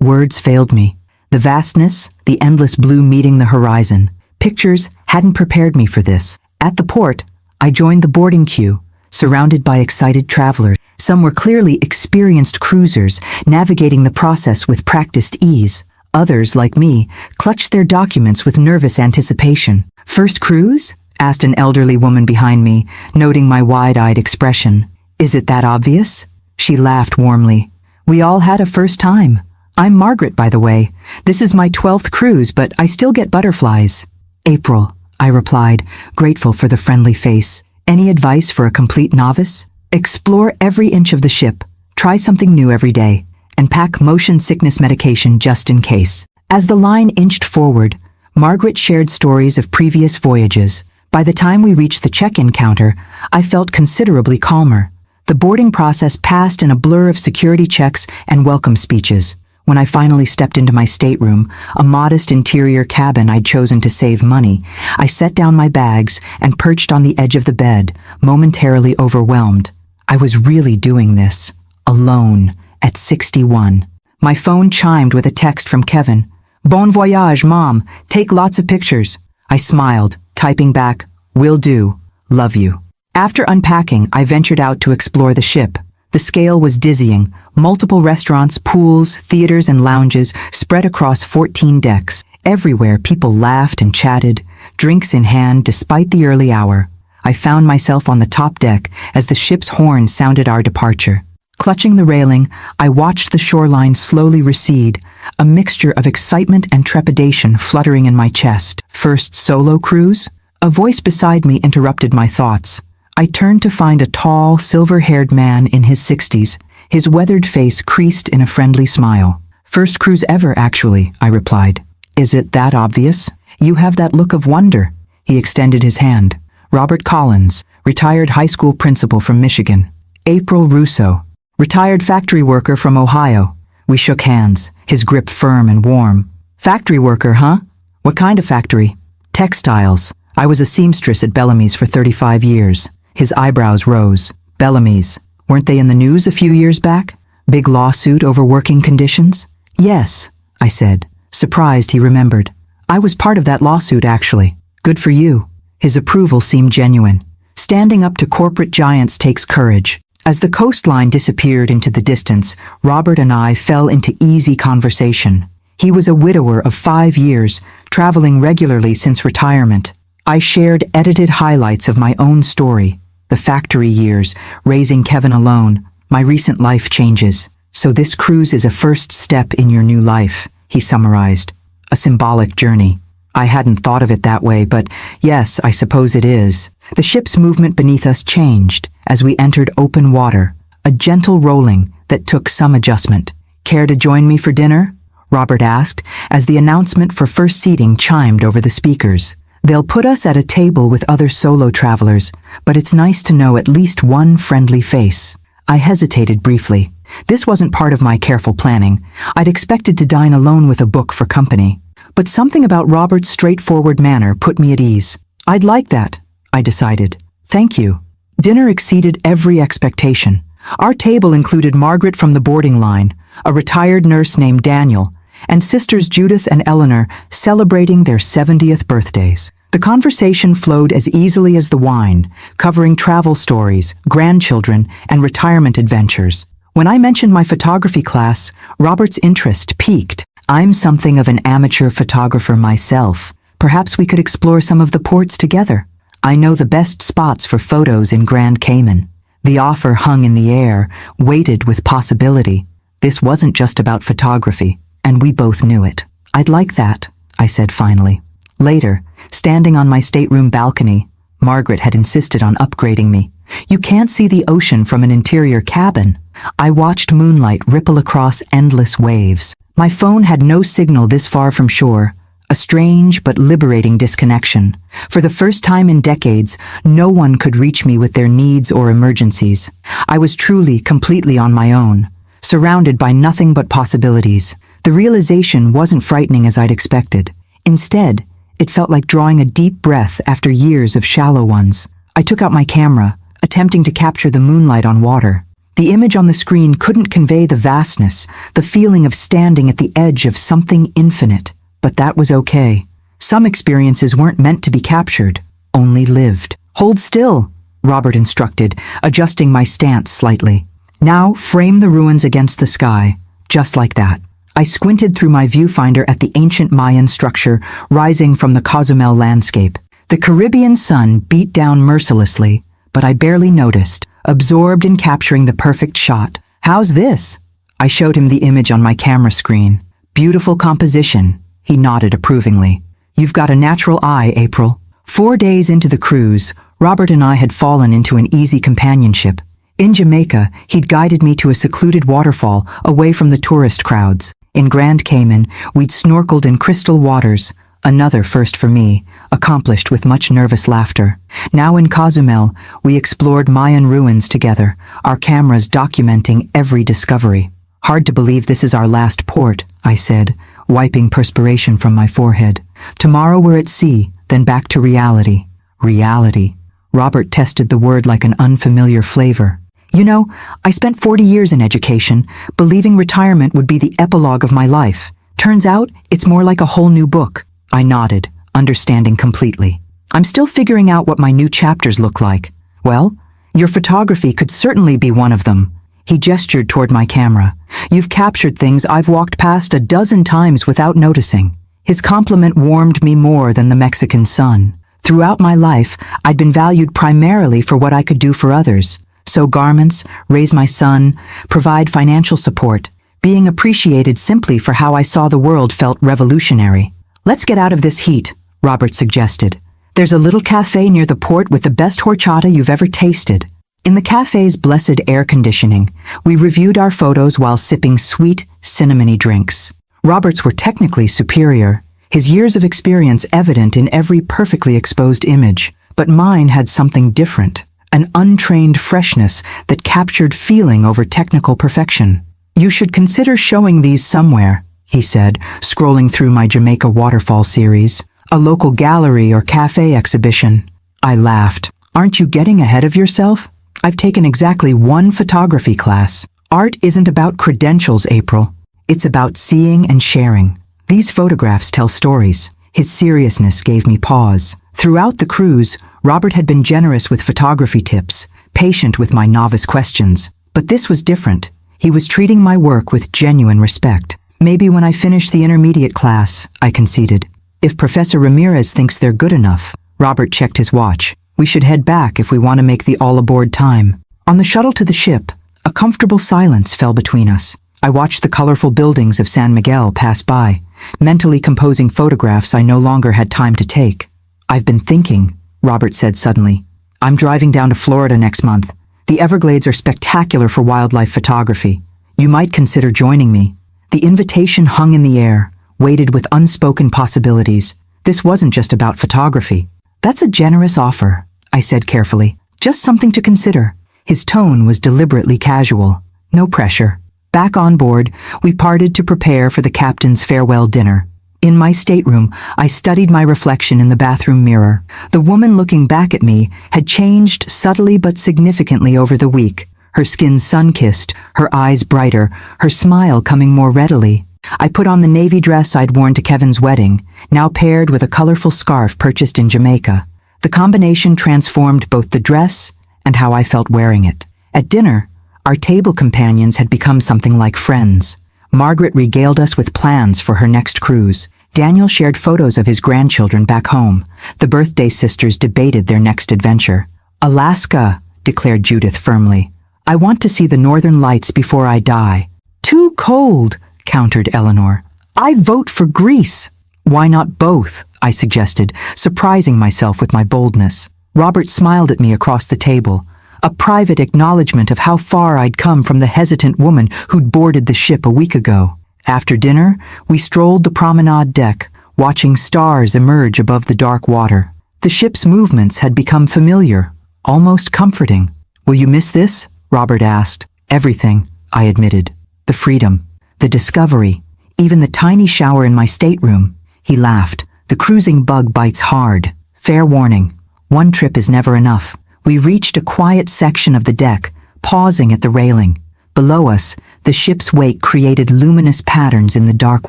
Words failed me. The vastness, the endless blue meeting the horizon. Pictures hadn't prepared me for this. At the port, I joined the boarding queue, surrounded by excited travelers. Some were clearly experienced cruisers, navigating the process with practiced ease. Others, like me, clutched their documents with nervous anticipation. "First cruise?" asked an elderly woman behind me, noting my wide-eyed expression. "Is it that obvious?" She laughed warmly. "We all had a first time. I'm Margaret, by the way. This is my 12th cruise, but I still get butterflies." "April," I replied, grateful for the friendly face. "Any advice for a complete novice?" "Explore every inch of the ship. Try something new every day. And pack motion sickness medication just in case." As the line inched forward, Margaret shared stories of previous voyages. By the time we reached the check-in counter, I felt considerably calmer. The boarding process passed in a blur of security checks and welcome speeches. When I finally stepped into my stateroom, a modest interior cabin I'd chosen to save money, I set down my bags and perched on the edge of the bed, momentarily overwhelmed. I was really doing this, alone, at 61. My phone chimed with a text from Kevin. "Bon voyage, Mom. Take lots of pictures." I smiled, typing back, "Will do. Love you." After unpacking, I ventured out to explore the ship. The scale was dizzying. Multiple restaurants, pools, theaters, and lounges spread across 14 decks. Everywhere people laughed and chatted, drinks in hand despite the early hour. I found myself on the top deck as the ship's horn sounded our departure. Clutching the railing, I watched the shoreline slowly recede, a mixture of excitement and trepidation fluttering in my chest. "First solo cruise?" A voice beside me interrupted my thoughts. I turned to find a tall, silver-haired man in his 60s, his weathered face creased in a friendly smile. "First cruise ever, actually," I replied. "Is it that obvious? You have that look of wonder." He extended his hand. "Robert Collins, retired high school principal from Michigan." "April Russo, retired factory worker from Ohio." We shook hands, his grip firm and warm. "Factory worker, huh? What kind of factory?" "Textiles. I was a seamstress at Bellamy's for 35 years. His eyebrows rose. "Bellamy's. Weren't they in the news a few years back? Big lawsuit over working conditions?" "Yes," I said, surprised he remembered. "I was part of that lawsuit, actually." "Good for you." His approval seemed genuine. Standing up to corporate giants takes courage. As the coastline disappeared into the distance, Robert and I fell into easy conversation. He was a widower of 5 years, traveling regularly since retirement. I shared edited highlights of my own story, the factory years, raising Kevin alone, my recent life changes. So this cruise is a first step in your new life, he summarized. A symbolic journey. I hadn't thought of it that way, but yes, I suppose it is. The ship's movement beneath us changed as we entered open water, a gentle rolling that took some adjustment. Care to join me for dinner? Robert asked as the announcement for first seating chimed over the speakers. They'll put us at a table with other solo travelers, but it's nice to know at least one friendly face. I hesitated briefly. This wasn't part of my careful planning. I'd expected to dine alone with a book for company. But something about Robert's straightforward manner put me at ease. I'd like that, I decided. Thank you. Dinner exceeded every expectation. Our table included Margaret from the boarding line, a retired nurse named Daniel, and sisters Judith and Eleanor celebrating their 70th birthdays. The conversation flowed as easily as the wine, covering travel stories, grandchildren, and retirement adventures. When I mentioned my photography class, Robert's interest piqued. I'm something of an amateur photographer myself. Perhaps we could explore some of the ports together. I know the best spots for photos in Grand Cayman. The offer hung in the air, weighted with possibility. This wasn't just about photography, and we both knew it. I'd like that, I said finally. Later, standing on my stateroom balcony, Margaret had insisted on upgrading me. You can't see the ocean from an interior cabin. I watched moonlight ripple across endless waves. My phone had no signal this far from shore, a strange but liberating disconnection. For the first time in decades, no one could reach me with their needs or emergencies. I was truly, completely on my own, surrounded by nothing but possibilities. The realization wasn't frightening as I'd expected. Instead, it felt like drawing a deep breath after years of shallow ones. I took out my camera, attempting to capture the moonlight on water. The image on the screen couldn't convey the vastness, the feeling of standing at the edge of something infinite. But that was okay. Some experiences weren't meant to be captured, only lived. Hold still, Robert instructed, adjusting my stance slightly. Now frame the ruins against the sky, just like that. I squinted through my viewfinder at the ancient Mayan structure rising from the Cozumel landscape. The Caribbean sun beat down mercilessly, but I barely noticed, absorbed in capturing the perfect shot. How's this? I showed him the image on my camera screen. Beautiful composition, he nodded approvingly. You've got a natural eye, April. 4 days into the cruise, Robert and I had fallen into an easy companionship. In Jamaica, he'd guided me to a secluded waterfall away from the tourist crowds. In Grand Cayman, we'd snorkeled in crystal waters, another first for me, accomplished with much nervous laughter. Now in Cozumel, we explored Mayan ruins together, our cameras documenting every discovery. Hard to believe this is our last port, I said, wiping perspiration from my forehead. Tomorrow we're at sea, then back to reality. Reality. Robert tested the word like an unfamiliar flavor. You know, I spent 40 years in education, believing retirement would be the epilogue of my life. Turns out, it's more like a whole new book. I nodded, understanding completely. I'm still figuring out what my new chapters look like. Well, your photography could certainly be one of them. He gestured toward my camera. You've captured things I've walked past a dozen times without noticing. His compliment warmed me more than the Mexican sun. Throughout my life, I'd been valued primarily for what I could do for others. Sew garments, raise my son, provide financial support. Being appreciated simply for how I saw the world felt revolutionary. Let's get out of this heat, Robert suggested. There's a little cafe near the port with the best horchata you've ever tasted. In the cafe's blessed air conditioning, we reviewed our photos while sipping sweet, cinnamony drinks. Robert's were technically superior, his years of experience evident in every perfectly exposed image, but mine had something different, an untrained freshness that captured feeling over technical perfection. You should consider showing these somewhere, he said, scrolling through my Jamaica waterfall series. A local gallery or cafe exhibition. I laughed. Aren't you getting ahead of yourself? I've taken exactly one photography class. Art isn't about credentials, April. It's about seeing and sharing. These photographs tell stories. His seriousness gave me pause. Throughout the cruise, Robert had been generous with photography tips, patient with my novice questions. But this was different. He was treating my work with genuine respect. Maybe when I finish the intermediate class, I conceded. If Professor Ramirez thinks they're good enough. Robert checked his watch. We should head back if we want to make the all-aboard time. On the shuttle to the ship, a comfortable silence fell between us. I watched the colorful buildings of San Miguel pass by, mentally composing photographs I no longer had time to take. I've been thinking, Robert said suddenly. I'm driving down to Florida next month. The Everglades are spectacular for wildlife photography. You might consider joining me. The invitation hung in the air, weighted with unspoken possibilities. This wasn't just about photography. That's a generous offer, I said carefully. Just something to consider. His tone was deliberately casual. No pressure. Back on board, we parted to prepare for the captain's farewell dinner. In my stateroom, I studied my reflection in the bathroom mirror. The woman looking back at me had changed subtly but significantly over the week. Her skin sun-kissed, her eyes brighter, her smile coming more readily. I put on the navy dress I'd worn to Kevin's wedding, now paired with a colorful scarf purchased in Jamaica. The combination transformed both the dress and how I felt wearing it. At dinner, our table companions had become something like friends. Margaret regaled us with plans for her next cruise. Daniel shared photos of his grandchildren back home. The birthday sisters debated their next adventure. Alaska, declared Judith firmly. I want to see the northern lights before I die. Too cold, countered Eleanor. I vote for Greece. Why not both? I suggested, surprising myself with my boldness. Robert smiled at me across the table, a private acknowledgement of how far I'd come from the hesitant woman who'd boarded the ship a week ago. After dinner, we strolled the promenade deck, watching stars emerge above the dark water. The ship's movements had become familiar, almost comforting. Will you miss this? Robert asked. Everything, I admitted. The freedom, the discovery, even the tiny shower in my stateroom. He laughed. The cruising bug bites hard. Fair warning. One trip is never enough. We reached a quiet section of the deck, pausing at the railing. Below us, the ship's wake created luminous patterns in the dark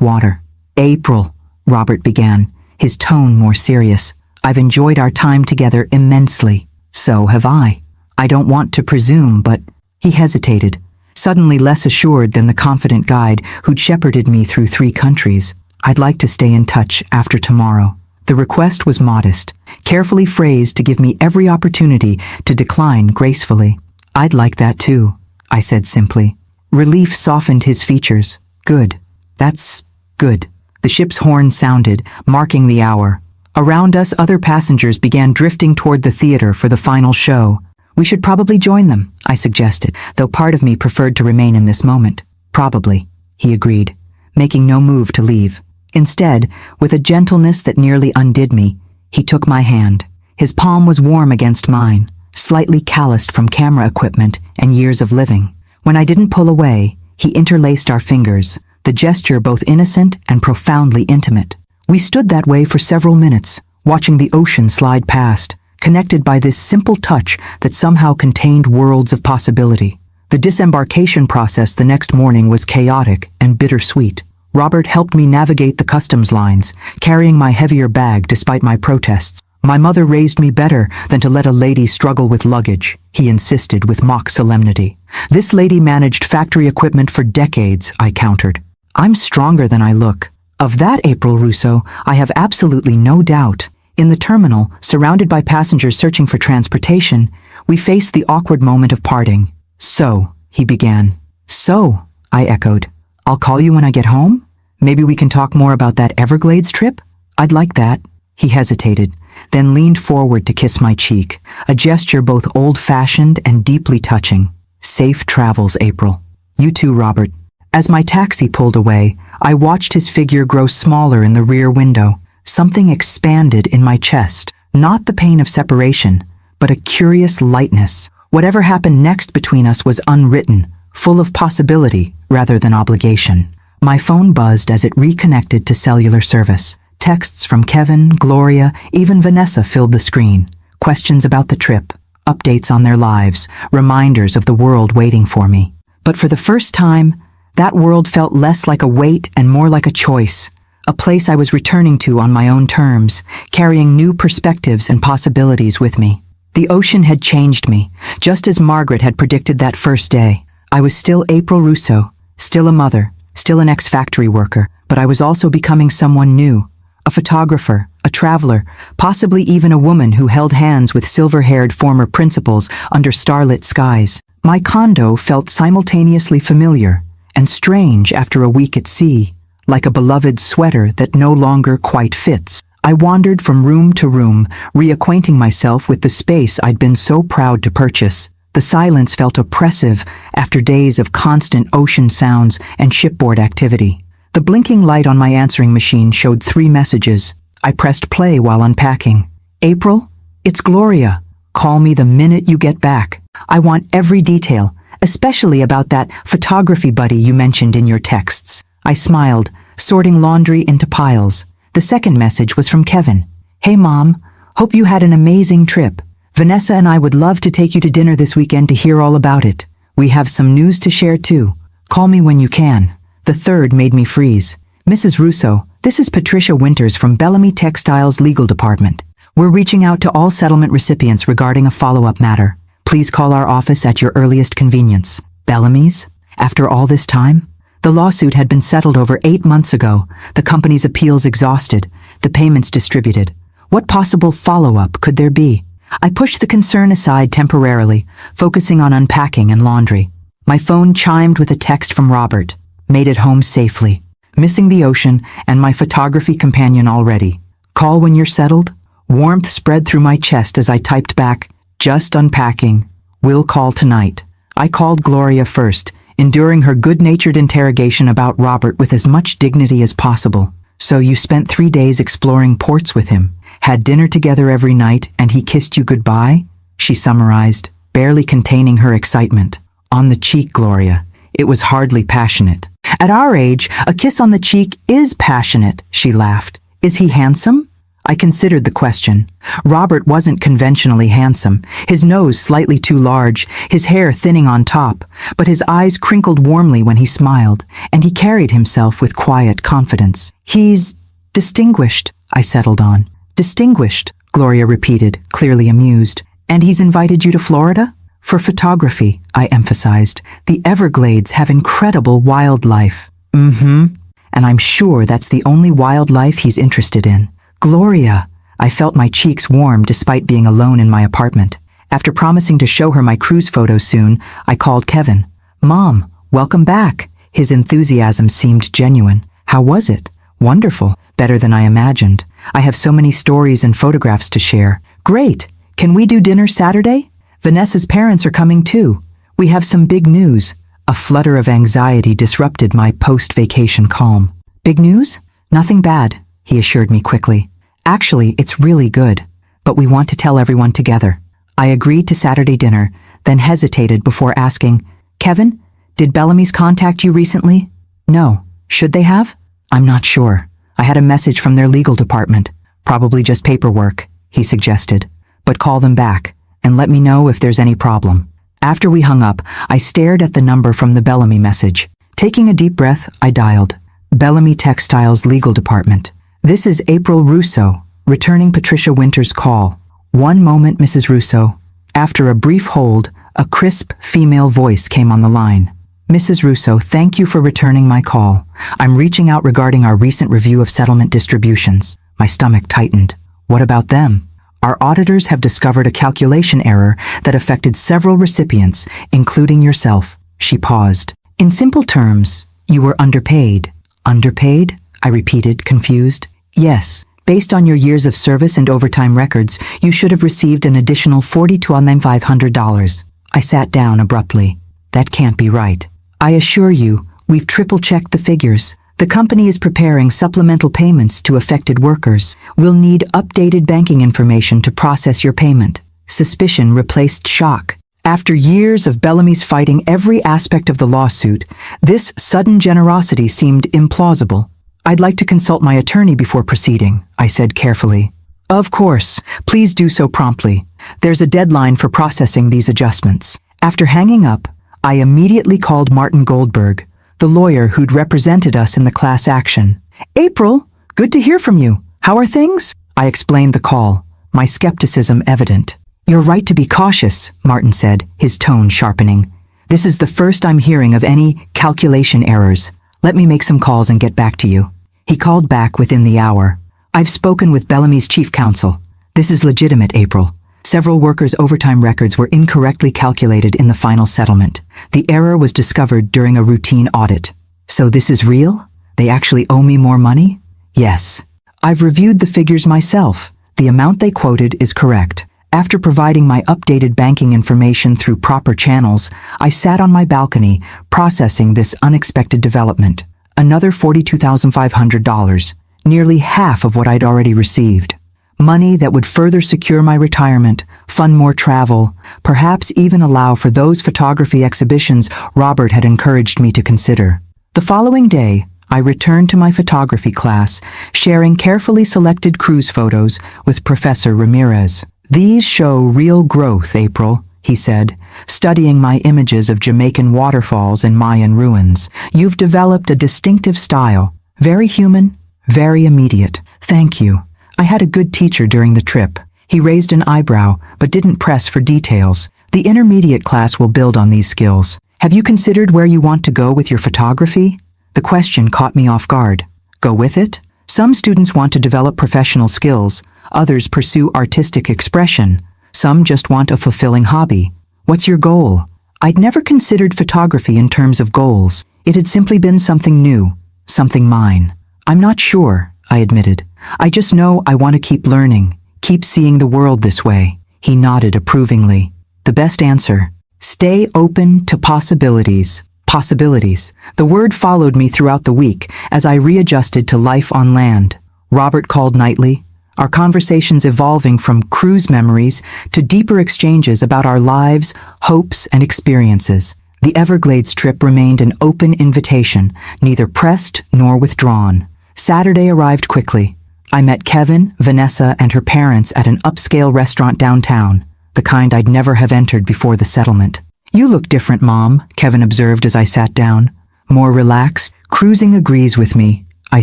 water. April, Robert began, his tone more serious. I've enjoyed our time together immensely. So have I. I don't want to presume, but... He hesitated, suddenly less assured than the confident guide who'd shepherded me through 3 countries. I'd like to stay in touch after tomorrow. The request was modest, carefully phrased to give me every opportunity to decline gracefully. I'd like that too, I said simply. Relief softened his features. Good. That's good. The ship's horn sounded, marking the hour. Around us, other passengers began drifting toward the theater for the final show. We should probably join them, I suggested, though part of me preferred to remain in this moment. Probably, he agreed, making no move to leave. Instead, with a gentleness that nearly undid me, he took my hand. His palm was warm against mine, slightly calloused from camera equipment and years of living. When I didn't pull away, he interlaced our fingers, the gesture both innocent and profoundly intimate. We stood that way for several minutes, watching the ocean slide past, connected by this simple touch that somehow contained worlds of possibility. The disembarkation process the next morning was chaotic and bittersweet. Robert helped me navigate the customs lines, carrying my heavier bag despite my protests. My mother raised me better than to let a lady struggle with luggage, he insisted with mock solemnity. This lady managed factory equipment for decades, I countered. I'm stronger than I look. Of that, April Russo, I have absolutely no doubt. In the terminal, surrounded by passengers searching for transportation, we faced the awkward moment of parting. So, he began. So, I echoed. I'll call you when I get home? Maybe we can talk more about that Everglades trip? I'd like that. He hesitated, then leaned forward to kiss my cheek, a gesture both old-fashioned and deeply touching. Safe travels, April. You too, Robert. As my taxi pulled away, I watched his figure grow smaller in the rear window. Something expanded in my chest, not the pain of separation, but a curious lightness. Whatever happened next between us was unwritten, full of possibility rather than obligation. My phone buzzed as it reconnected to cellular service. Texts from Kevin, Gloria, even Vanessa filled the screen. Questions about the trip, updates on their lives, reminders of the world waiting for me. But for the first time, that world felt less like a wait and more like a choice, a place I was returning to on my own terms, carrying new perspectives and possibilities with me. The ocean had changed me, just as Margaret had predicted that first day. I was still April Russo, still a mother, still an ex-factory worker, but I was also becoming someone new. A photographer, a traveler, possibly even a woman who held hands with silver-haired former principals under starlit skies. My condo felt simultaneously familiar and strange after a week at sea, like a beloved sweater that no longer quite fits. I wandered from room to room, reacquainting myself with the space I'd been so proud to purchase. The silence felt oppressive after days of constant ocean sounds and shipboard activity. The blinking light on my answering machine showed 3 messages. I pressed play while unpacking. April, it's Gloria. Call me the minute you get back. I want every detail, especially about that photography buddy you mentioned in your texts. I smiled, sorting laundry into piles. The second message was from Kevin. Hey Mom, hope you had an amazing trip. Vanessa and I would love to take you to dinner this weekend to hear all about it. We have some news to share too. Call me when you can. The third made me freeze. Mrs. Russo, this is Patricia Winters from Bellamy Textiles Legal Department. We're reaching out to all settlement recipients regarding a follow-up matter. Please call our office at your earliest convenience. Bellamy's? After all this time? The lawsuit had been settled over 8 months ago, the company's appeals exhausted, the payments distributed. What possible follow-up could there be? I pushed the concern aside temporarily, focusing on unpacking and laundry. My phone chimed with a text from Robert. Made it home safely. Missing the ocean and my photography companion already. Call when you're settled? Warmth spread through my chest as I typed back, just unpacking. We'll call tonight. I called Gloria first, enduring her good-natured interrogation about Robert with as much dignity as possible. So you spent 3 days exploring ports with him, had dinner together every night, and he kissed you goodbye? She summarized, barely containing her excitement. On the cheek, Gloria. It was hardly passionate. At our age, a kiss on the cheek is passionate, she laughed. Is he handsome? I considered the question. Robert wasn't conventionally handsome, his nose slightly too large, his hair thinning on top, but his eyes crinkled warmly when he smiled, and he carried himself with quiet confidence. He's distinguished, I settled on. Distinguished, Gloria repeated, clearly amused. And he's invited you to Florida? For photography, I emphasized. The Everglades have incredible wildlife. And I'm sure that's the only wildlife he's interested in. Gloria! I felt my cheeks warm despite being alone in my apartment. After promising to show her my cruise photos soon, I called Kevin. Mom, welcome back. His enthusiasm seemed genuine. How was it? Wonderful. Better than I imagined. I have so many stories and photographs to share. Great. Can we do dinner Saturday? Vanessa's parents are coming too. We have some big news. A flutter of anxiety disrupted my post-vacation calm. Big news? Nothing bad, he assured me quickly. Actually, it's really good, but we want to tell everyone together. I agreed to Saturday dinner, then hesitated before asking, Kevin, did Bellamy's contact you recently? No. Should they have? I'm not sure. I had a message from their legal department. Probably just paperwork, he suggested. But call them back, and let me know if there's any problem. After we hung up, I stared at the number from the Bellamy message. Taking a deep breath, I dialed. Bellamy Textiles Legal Department. This is April Russo, returning Patricia Winters' call. One moment, Mrs. Russo. After a brief hold, a crisp female voice came on the line. Mrs. Russo, thank you for returning my call. I'm reaching out regarding our recent review of settlement distributions. My stomach tightened. What about them? Our auditors have discovered a calculation error that affected several recipients, including yourself. She paused. In simple terms, you were underpaid. Underpaid? I repeated, confused. Yes. Based on your years of service and overtime records, you should have received an additional $42,500. I sat down abruptly. That can't be right. I assure you, we've triple-checked the figures. The company is preparing supplemental payments to affected workers. We'll need updated banking information to process your payment. Suspicion replaced shock. After years of Bellamy's fighting every aspect of the lawsuit, this sudden generosity seemed implausible. I'd like to consult my attorney before proceeding, I said carefully. Of course, please do so promptly. There's a deadline for processing these adjustments. After hanging up, I immediately called Martin Goldberg, the lawyer who'd represented us in the class action. April, good to hear from you. How are things? I explained the call, my skepticism evident. You're right to be cautious, Martin said, his tone sharpening. This is the first I'm hearing of any calculation errors. Let me make some calls and get back to you. He called back within the hour. I've spoken with Bellamy's chief counsel. This is legitimate, April. Several workers' overtime records were incorrectly calculated in the final settlement. The error was discovered during a routine audit. So this is real? They actually owe me more money? Yes. I've reviewed the figures myself. The amount they quoted is correct. After providing my updated banking information through proper channels, I sat on my balcony, processing this unexpected development. Another $42,500, nearly half of what I'd already received. Money that would further secure my retirement, fund more travel, perhaps even allow for those photography exhibitions Robert had encouraged me to consider. The following day, I returned to my photography class, sharing carefully selected cruise photos with Professor Ramirez. These show real growth, April, he said, studying my images of Jamaican waterfalls and Mayan ruins. You've developed a distinctive style, very human, very immediate. Thank you. I had a good teacher during the trip. He raised an eyebrow, but didn't press for details. The intermediate class will build on these skills. Have you considered where you want to go with your photography? The question caught me off guard. Go with it? Some students want to develop professional skills, others pursue artistic expression, some just want a fulfilling hobby. What's your goal? I'd never considered photography in terms of goals. It had simply been something new, something mine. I'm not sure, I admitted. I just know I want to keep learning, keep seeing the world this way. He nodded approvingly. The best answer. Stay open to possibilities. Possibilities. The word followed me throughout the week as I readjusted to life on land. Robert called nightly, our conversations evolving from cruise memories to deeper exchanges about our lives, hopes, and experiences. The Everglades trip remained an open invitation, neither pressed nor withdrawn. Saturday arrived quickly. I met Kevin, Vanessa, and her parents at an upscale restaurant downtown, the kind I'd never have entered before the settlement. You look different, Mom, Kevin observed as I sat down. More relaxed. Cruising agrees with me. I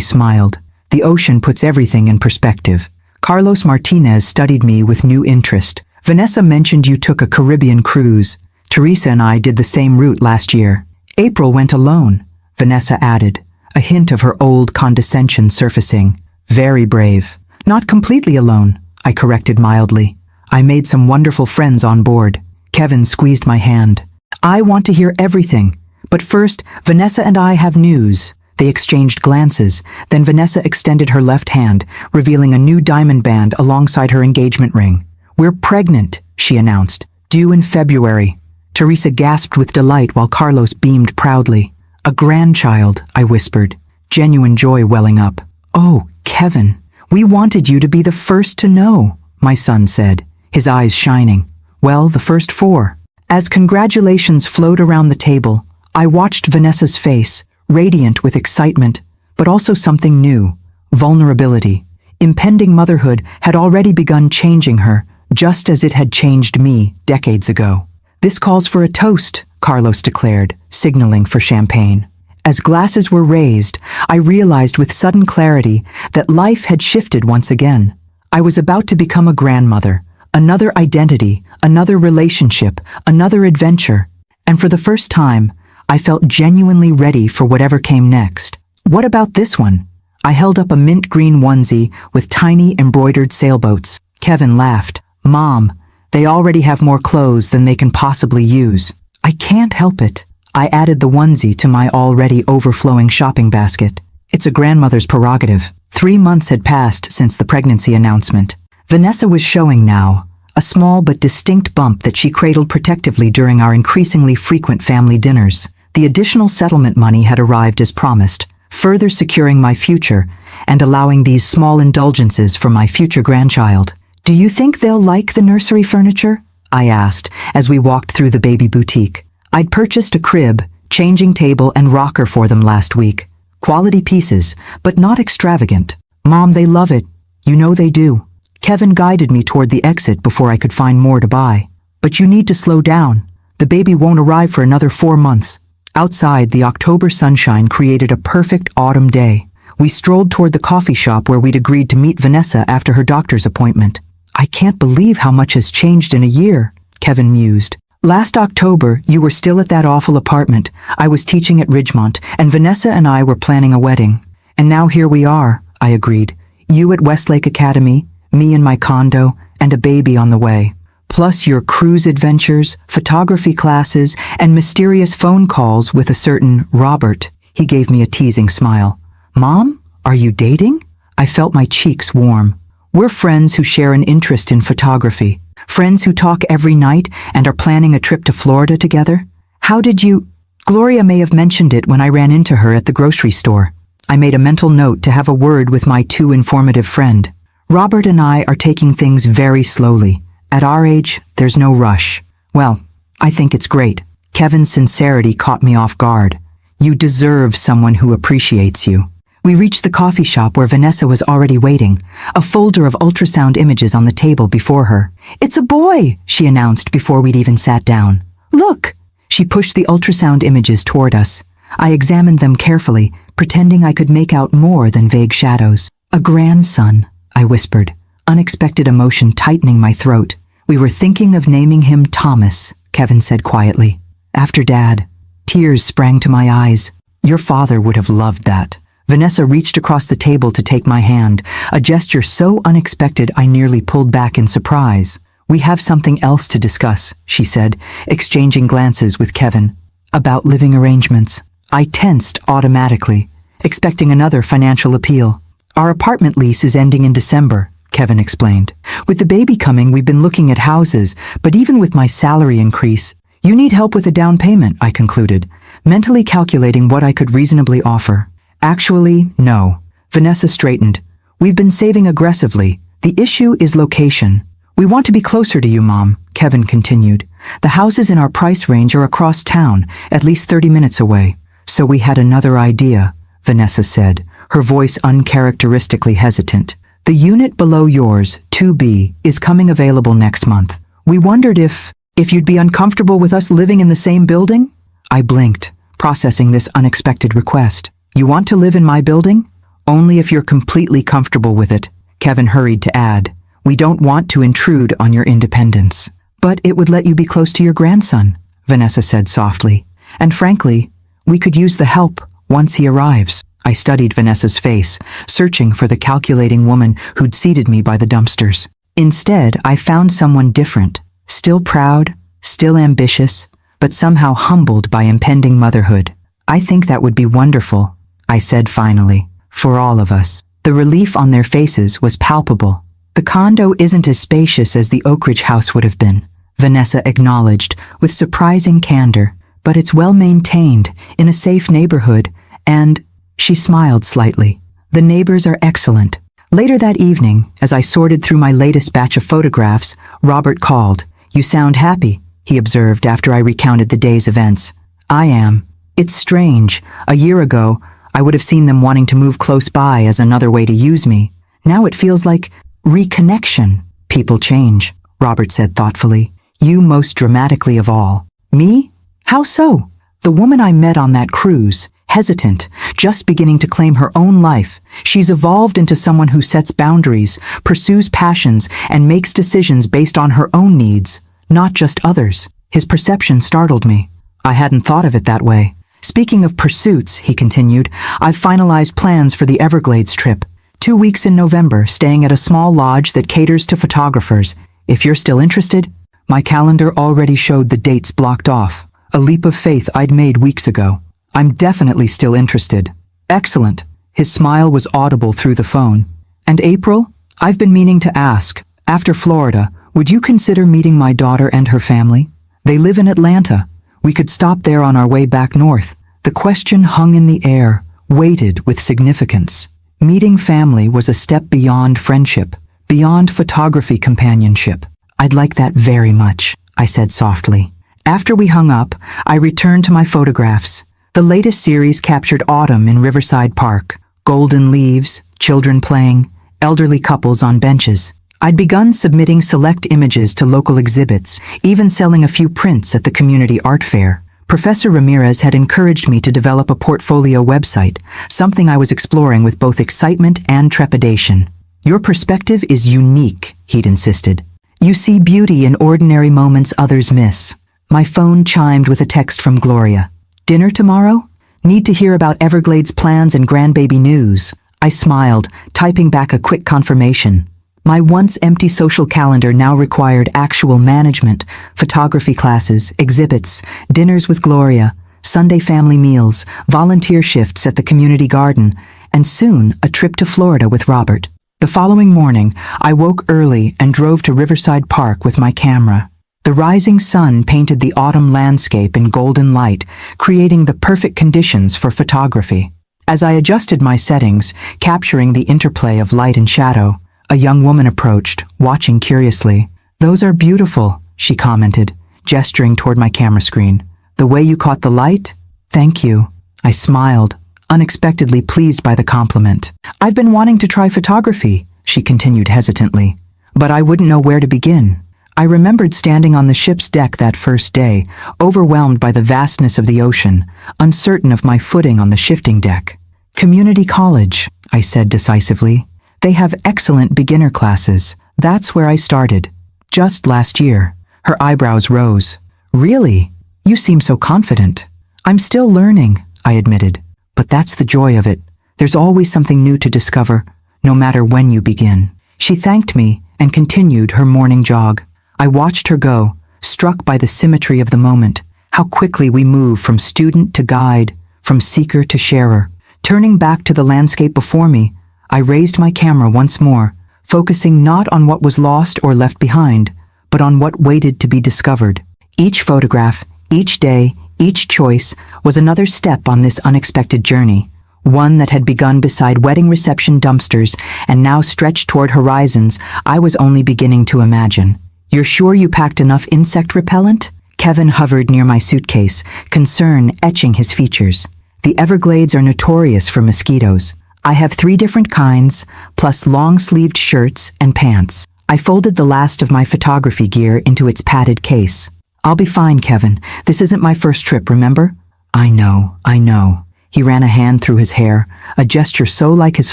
smiled. The ocean puts everything in perspective. Carlos Martinez studied me with new interest. Vanessa mentioned you took a Caribbean cruise. Teresa and I did the same route last year. April went alone, Vanessa added, a hint of her old condescension surfacing. Very brave. Not completely alone, I corrected mildly. I made some wonderful friends on board. Kevin squeezed my hand. I want to hear everything. But first, Vanessa and I have news. They exchanged glances, then Vanessa extended her left hand, revealing a new diamond band alongside her engagement ring. We're pregnant, she announced, due in February. Teresa gasped with delight while Carlos beamed proudly. A grandchild, I whispered, genuine joy welling up. Oh, Kevin, we wanted you to be the first to know, my son said, his eyes shining. Well, the first 4. As congratulations flowed around the table, I watched Vanessa's face, radiant with excitement, but also something new, vulnerability. Impending motherhood had already begun changing her, just as it had changed me decades ago. This calls for a toast, Carlos declared, signaling for champagne. As glasses were raised, I realized with sudden clarity that life had shifted once again. I was about to become a grandmother, another identity, another relationship, another adventure. And for the first time, I felt genuinely ready for whatever came next. What about this one? I held up a mint green onesie with tiny embroidered sailboats. Kevin laughed. Mom, they already have more clothes than they can possibly use. I can't help it. I added the onesie to my already overflowing shopping basket. It's a grandmother's prerogative. 3 months had passed since the pregnancy announcement. Vanessa was showing now, a small but distinct bump that she cradled protectively during our increasingly frequent family dinners. The additional settlement money had arrived as promised, further securing my future and allowing these small indulgences for my future grandchild. Do you think they'll like the nursery furniture? I asked as we walked through the baby boutique. I'd purchased a crib, changing table and rocker for them last week. Quality pieces, but not extravagant. Mom, they love it. You know they do. Kevin guided me toward the exit before I could find more to buy. But you need to slow down. The baby won't arrive for another 4 months. Outside, the October sunshine created a perfect autumn day. We strolled toward the coffee shop where we'd agreed to meet Vanessa after her doctor's appointment. I can't believe how much has changed in a year, Kevin mused. Last October, you were still at that awful apartment. I was teaching at Ridgemont, and Vanessa and I were planning a wedding. And now here we are, I agreed. You at Westlake Academy, me in my condo, and a baby on the way. Plus your cruise adventures, photography classes, and mysterious phone calls with a certain Robert. He gave me a teasing smile. Mom, are you dating? I felt my cheeks warm. We're friends who share an interest in photography. Friends who talk every night and are planning a trip to Florida together. How did you... Gloria may have mentioned it when I ran into her at the grocery store. I made a mental note to have a word with my too informative friend. Robert and I are taking things very slowly. At our age, there's no rush. Well, I think it's great. Kevin's sincerity caught me off guard. You deserve someone who appreciates you. We reached the coffee shop where Vanessa was already waiting, a folder of ultrasound images on the table before her. It's a boy, she announced before we'd even sat down. Look! She pushed the ultrasound images toward us. I examined them carefully, pretending I could make out more than vague shadows. A grandson, I whispered, unexpected emotion tightening my throat. We were thinking of naming him Thomas, Kevin said quietly. After Dad. Tears sprang to my eyes. Your father would have loved that. Vanessa reached across the table to take my hand, a gesture so unexpected I nearly pulled back in surprise. We have something else to discuss, she said, exchanging glances with Kevin. About living arrangements. I tensed automatically, expecting another financial appeal. Our apartment lease is ending in December, Kevin explained. With the baby coming, we've been looking at houses, but even with my salary increase, you need help with a down payment, I concluded, mentally calculating what I could reasonably offer. Actually, no. Vanessa straightened. We've been saving aggressively. The issue is location. We want to be closer to you, Mom, Kevin continued. The houses in our price range are across town, at least 30 minutes away. So we had another idea, Vanessa said, her voice uncharacteristically hesitant. The unit below yours, 2B, is coming available next month. We wondered if you'd be uncomfortable with us living in the same building? I blinked, processing this unexpected request. You want to live in my building? Only if you're completely comfortable with it, Kevin hurried to add. We don't want to intrude on your independence. But it would let you be close to your grandson, Vanessa said softly. And frankly, we could use the help once he arrives. I studied Vanessa's face, searching for the calculating woman who'd seated me by the dumpsters. Instead, I found someone different, still proud, still ambitious, but somehow humbled by impending motherhood. I think that would be wonderful, I said finally, for all of us. The relief on their faces was palpable. The condo isn't as spacious as the Oak Ridge house would have been, Vanessa acknowledged with surprising candor, but it's well maintained, in a safe neighborhood, and she smiled slightly. The neighbors are excellent. Later that evening, as I sorted through my latest batch of photographs, Robert called. You sound happy, he observed after I recounted the day's events. I am. It's strange. A year ago, I would have seen them wanting to move close by as another way to use me. Now it feels like reconnection. People change, Robert said thoughtfully. You most dramatically of all. Me? How so? The woman I met on that cruise, hesitant, just beginning to claim her own life, she's evolved into someone who sets boundaries, pursues passions, and makes decisions based on her own needs, not just others. His perception startled me. I hadn't thought of it that way. Speaking of pursuits, he continued, I've finalized plans for the Everglades trip. 2 weeks in November, staying at a small lodge that caters to photographers. If you're still interested, my calendar already showed the dates blocked off. A leap of faith I'd made weeks ago. I'm definitely still interested. Excellent. His smile was audible through the phone. And April? I've been meaning to ask. After Florida, would you consider meeting my daughter and her family? They live in Atlanta. We could stop there on our way back north. The question hung in the air, weighted with significance. Meeting family was a step beyond friendship, beyond photography companionship. I'd like that very much, I said softly. After we hung up, I returned to my photographs. The latest series captured autumn in Riverside Park, golden leaves, children playing, elderly couples on benches. I'd begun submitting select images to local exhibits, even selling a few prints at the community art fair. Professor Ramirez had encouraged me to develop a portfolio website, something I was exploring with both excitement and trepidation. Your perspective is unique, he'd insisted. You see beauty in ordinary moments others miss. My phone chimed with a text from Gloria. Dinner tomorrow? Need to hear about Everglades plans and grandbaby news. I smiled, typing back a quick confirmation. My once empty social calendar now required actual management, photography classes, exhibits, dinners with Gloria, Sunday family meals, volunteer shifts at the community garden, and soon a trip to Florida with Robert. The following morning, I woke early and drove to Riverside Park with my camera. The rising sun painted the autumn landscape in golden light, creating the perfect conditions for photography. As I adjusted my settings, capturing the interplay of light and shadow, a young woman approached, watching curiously. "Those are beautiful," she commented, gesturing toward my camera screen. "The way you caught the light? Thank you." I smiled, unexpectedly pleased by the compliment. "I've been wanting to try photography," she continued hesitantly, "but I wouldn't know where to begin." I remembered standing on the ship's deck that first day, overwhelmed by the vastness of the ocean, uncertain of my footing on the shifting deck. "Community college," I said decisively. "They have excellent beginner classes. That's where I started. Just last year." Her eyebrows rose. "Really? You seem so confident." "I'm still learning," I admitted. "But that's the joy of it. There's always something new to discover, no matter when you begin." She thanked me and continued her morning jog. I watched her go, struck by the symmetry of the moment, how quickly we move from student to guide, from seeker to sharer. Turning back to the landscape before me, I raised my camera once more, focusing not on what was lost or left behind, but on what waited to be discovered. Each photograph, each day, each choice was another step on this unexpected journey, one that had begun beside wedding reception dumpsters and now stretched toward horizons I was only beginning to imagine. "You're sure you packed enough insect repellent?" Kevin hovered near my suitcase, concern etching his features. "The Everglades are notorious for mosquitoes. I have 3 different kinds, plus long-sleeved shirts and pants." I folded the last of my photography gear into its padded case. "I'll be fine, Kevin. This isn't my first trip, remember?" I know. He ran a hand through his hair, a gesture so like his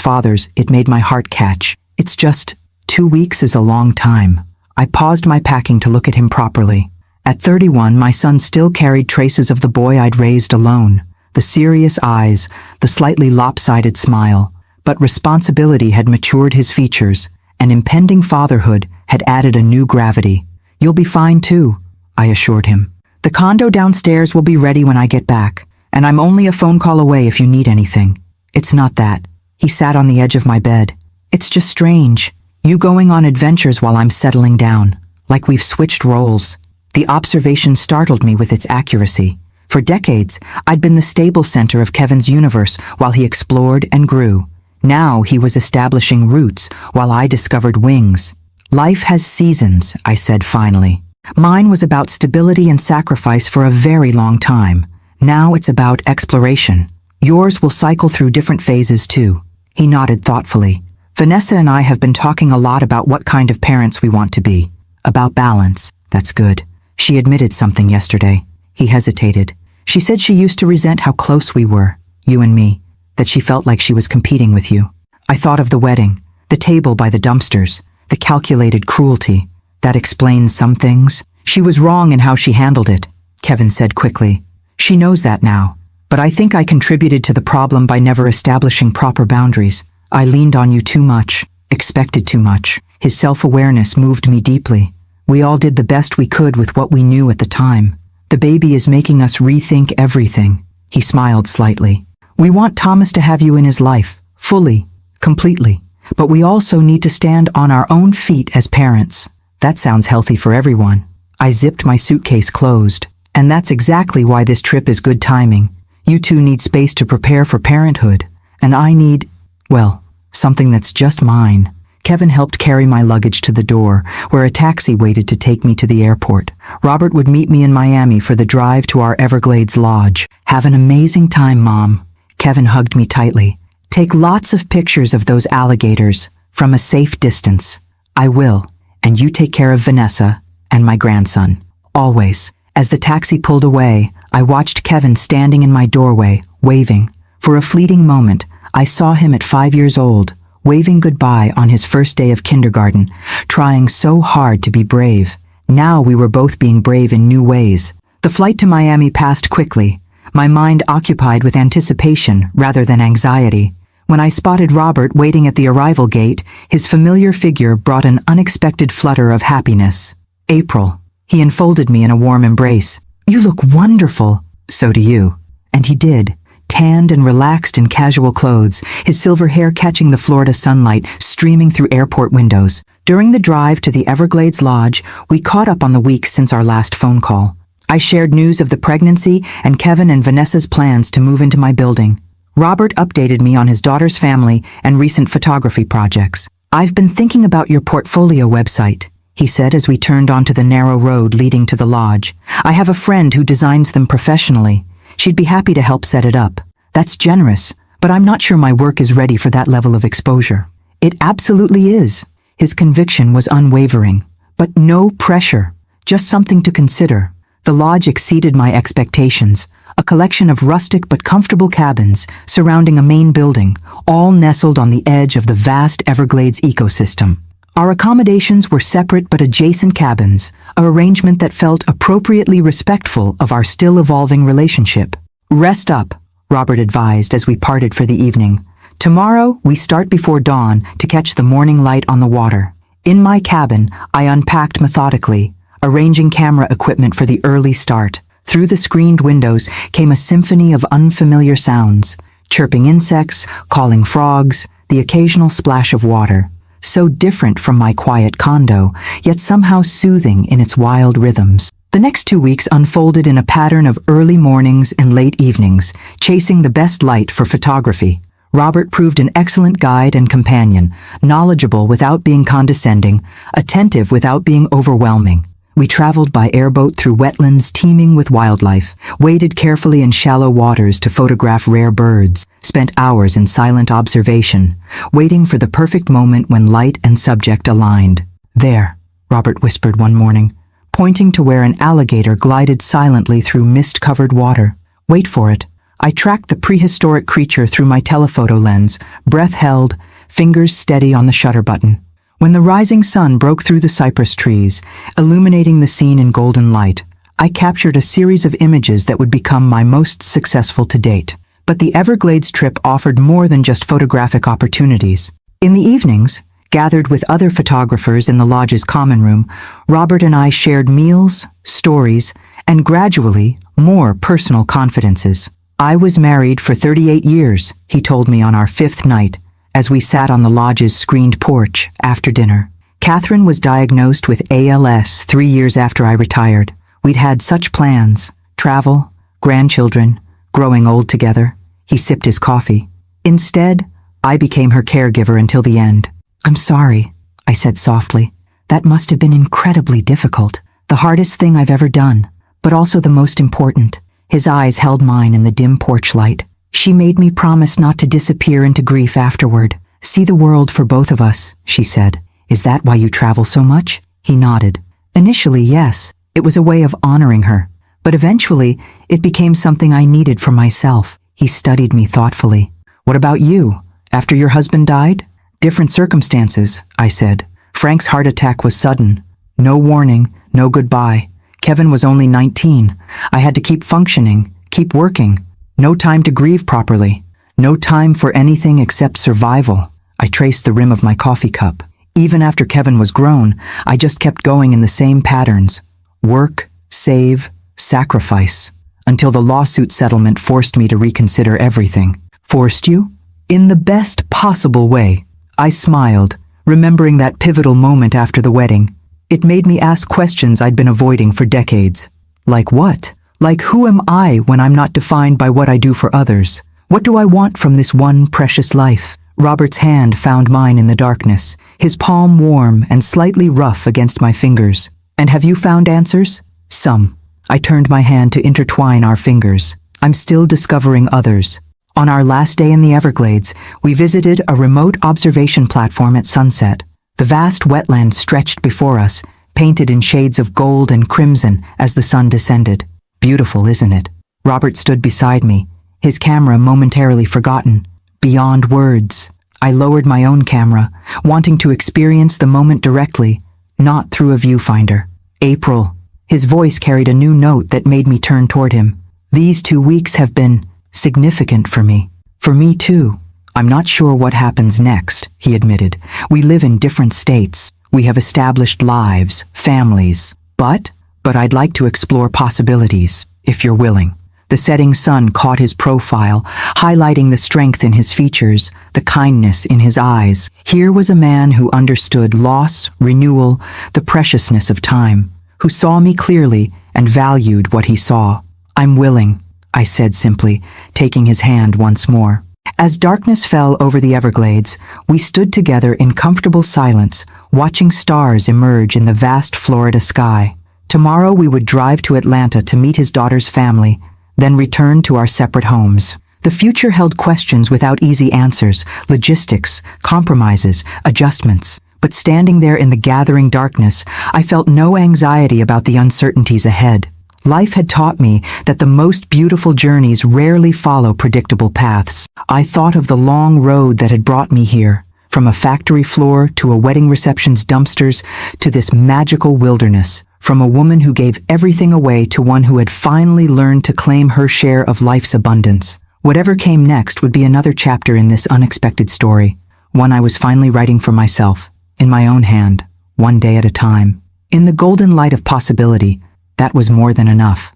father's it made my heart catch. "It's just, 2 weeks is a long time." I paused my packing to look at him properly. At 31, my son still carried traces of the boy I'd raised alone. The serious eyes, the slightly lopsided smile. But responsibility had matured his features, and impending fatherhood had added a new gravity. "You'll be fine too," I assured him. "The condo downstairs will be ready when I get back, and I'm only a phone call away if you need anything." "It's not that." He sat on the edge of my bed. "It's just strange. You going on adventures while I'm settling down, like we've switched roles." The observation startled me with its accuracy. For decades, I'd been the stable center of Kevin's universe while he explored and grew. Now he was establishing roots while I discovered wings. "Life has seasons," I said finally. "Mine was about stability and sacrifice for a very long time. Now it's about exploration. Yours will cycle through different phases too." He nodded thoughtfully. "Vanessa and I have been talking a lot about what kind of parents we want to be. About balance." "That's good." She admitted something yesterday. He hesitated. "She said she used to resent how close we were, you and me, that she felt like she was competing with you." I thought of the wedding, the table by the dumpsters, the calculated cruelty. That explains some things. "She was wrong in how she handled it," Kevin said quickly. "She knows that now. But I think I contributed to the problem by never establishing proper boundaries. I leaned on you too much, expected too much." His self-awareness moved me deeply. "We all did the best we could with what we knew at the time. The baby is making us rethink everything." He smiled slightly. "We want Thomas to have you in his life, fully, completely. But we also need to stand on our own feet as parents." "That sounds healthy for everyone." I zipped my suitcase closed. "And that's exactly why this trip is good timing. You two need space to prepare for parenthood. And I need, well, something that's just mine." Kevin helped carry my luggage to the door, where a taxi waited to take me to the airport. Robert would meet me in Miami for the drive to our Everglades lodge. "Have an amazing time, Mom." Kevin hugged me tightly. "Take lots of pictures of those alligators, from a safe distance." "I will. And you take care of Vanessa and my grandson. Always." As the taxi pulled away, I watched Kevin standing in my doorway, waving. For a fleeting moment, I saw him at 5 years old, waving goodbye on his first day of kindergarten, trying so hard to be brave. Now we were both being brave in new ways. The flight to Miami passed quickly, my mind occupied with anticipation rather than anxiety. When I spotted Robert waiting at the arrival gate, his familiar figure brought an unexpected flutter of happiness. "April." He enfolded me in a warm embrace. "You look wonderful." "So do you." And he did, tanned and relaxed in casual clothes, his silver hair catching the Florida sunlight streaming through airport windows. During the drive to the Everglades Lodge, we caught up on the weeks since our last phone call. I shared news of the pregnancy and Kevin and Vanessa's plans to move into my building. Robert updated me on his daughter's family and recent photography projects. "I've been thinking about your portfolio website," he said as we turned onto the narrow road leading to the lodge. "I have a friend who designs them professionally. She'd be happy to help set it up." "That's generous, but I'm not sure my work is ready for that level of exposure." "It absolutely is." His conviction was unwavering. "But no pressure, just something to consider." The lodge exceeded my expectations, a collection of rustic but comfortable cabins surrounding a main building, all nestled on the edge of the vast Everglades ecosystem. Our accommodations were separate but adjacent cabins, an arrangement that felt appropriately respectful of our still-evolving relationship. "Rest up," Robert advised as we parted for the evening. "Tomorrow, we start before dawn to catch the morning light on the water." In my cabin, I unpacked methodically, arranging camera equipment for the early start. Through the screened windows came a symphony of unfamiliar sounds, chirping insects, calling frogs, the occasional splash of water. So different from my quiet condo, yet somehow soothing in its wild rhythms. The next 2 weeks unfolded in a pattern of early mornings and late evenings, chasing the best light for photography. Robert proved an excellent guide and companion, knowledgeable without being condescending, attentive without being overwhelming. We traveled by airboat through wetlands teeming with wildlife, waded carefully in shallow waters to photograph rare birds, spent hours in silent observation, waiting for the perfect moment when light and subject aligned. "There," Robert whispered one morning, pointing to where an alligator glided silently through mist-covered water. "Wait for it." I tracked the prehistoric creature through my telephoto lens, breath held, fingers steady on the shutter button. When the rising sun broke through the cypress trees, illuminating the scene in golden light, I captured a series of images that would become my most successful to date. But the Everglades trip offered more than just photographic opportunities. In the evenings, gathered with other photographers in the lodge's common room, Robert and I shared meals, stories, and gradually, more personal confidences. "I was married for 38 years, he told me on our 5th night, as we sat on the lodge's screened porch after dinner. "Catherine was diagnosed with ALS 3 years after I retired. We'd had such plans, travel, grandchildren, growing old together." He sipped his coffee. "Instead, I became her caregiver until the end." "I'm sorry," I said softly. "That must have been incredibly difficult. The hardest thing I've ever done, but also the most important." His eyes held mine in the dim porch light. "She made me promise not to disappear into grief afterward. See the world for both of us," she said. "Is that why you travel so much?" He nodded. "Initially, yes. It was a way of honoring her. But eventually, it became something I needed for myself." He studied me thoughtfully. "What about you? After your husband died?" "Different circumstances," I said. "Frank's heart attack was sudden. No warning, no goodbye. Kevin was only 19. I had to keep functioning, keep working. No time to grieve properly. No time for anything except survival." I traced the rim of my coffee cup. Even after Kevin was grown, I just kept going in the same patterns. Work, save, sacrifice. Until the lawsuit settlement forced me to reconsider everything. "Forced you?" "In the best possible way." I smiled, remembering that pivotal moment after the wedding. It made me ask questions I'd been avoiding for decades. Like what? Like who am I when I'm not defined by what I do for others? What do I want from this one precious life? Robert's hand found mine in the darkness, his palm warm and slightly rough against my fingers. "And have you found answers?" "Some." I turned my hand to intertwine our fingers. "I'm still discovering others." On our last day in the Everglades, we visited a remote observation platform at sunset. The vast wetland stretched before us, painted in shades of gold and crimson as the sun descended. "Beautiful, isn't it?" Robert stood beside me, his camera momentarily forgotten. Beyond words. I lowered my own camera, wanting to experience the moment directly, not through a viewfinder. "April," His voice carried a new note that made me turn toward him. These 2 weeks have been significant for me. For me too. I'm not sure what happens next, he admitted. We live in different states. We have established lives, families. But I'd like to explore possibilities, if you're willing. The setting sun caught his profile, highlighting the strength in his features, the kindness in his eyes. Here was a man who understood loss, renewal, the preciousness of time, who saw me clearly and valued what he saw. I'm willing, I said simply, taking his hand once more. As darkness fell over the Everglades, we stood together in comfortable silence, watching stars emerge in the vast Florida sky. Tomorrow we would drive to Atlanta to meet his daughter's family, then return to our separate homes. The future held questions without easy answers, logistics, compromises, adjustments. But standing there in the gathering darkness, I felt no anxiety about the uncertainties ahead. Life had taught me that the most beautiful journeys rarely follow predictable paths. I thought of the long road that had brought me here, from a factory floor to a wedding reception's dumpsters to this magical wilderness, from a woman who gave everything away to one who had finally learned to claim her share of life's abundance. Whatever came next would be another chapter in this unexpected story, one I was finally writing for myself, in my own hand, one day at a time. In the golden light of possibility, that was more than enough.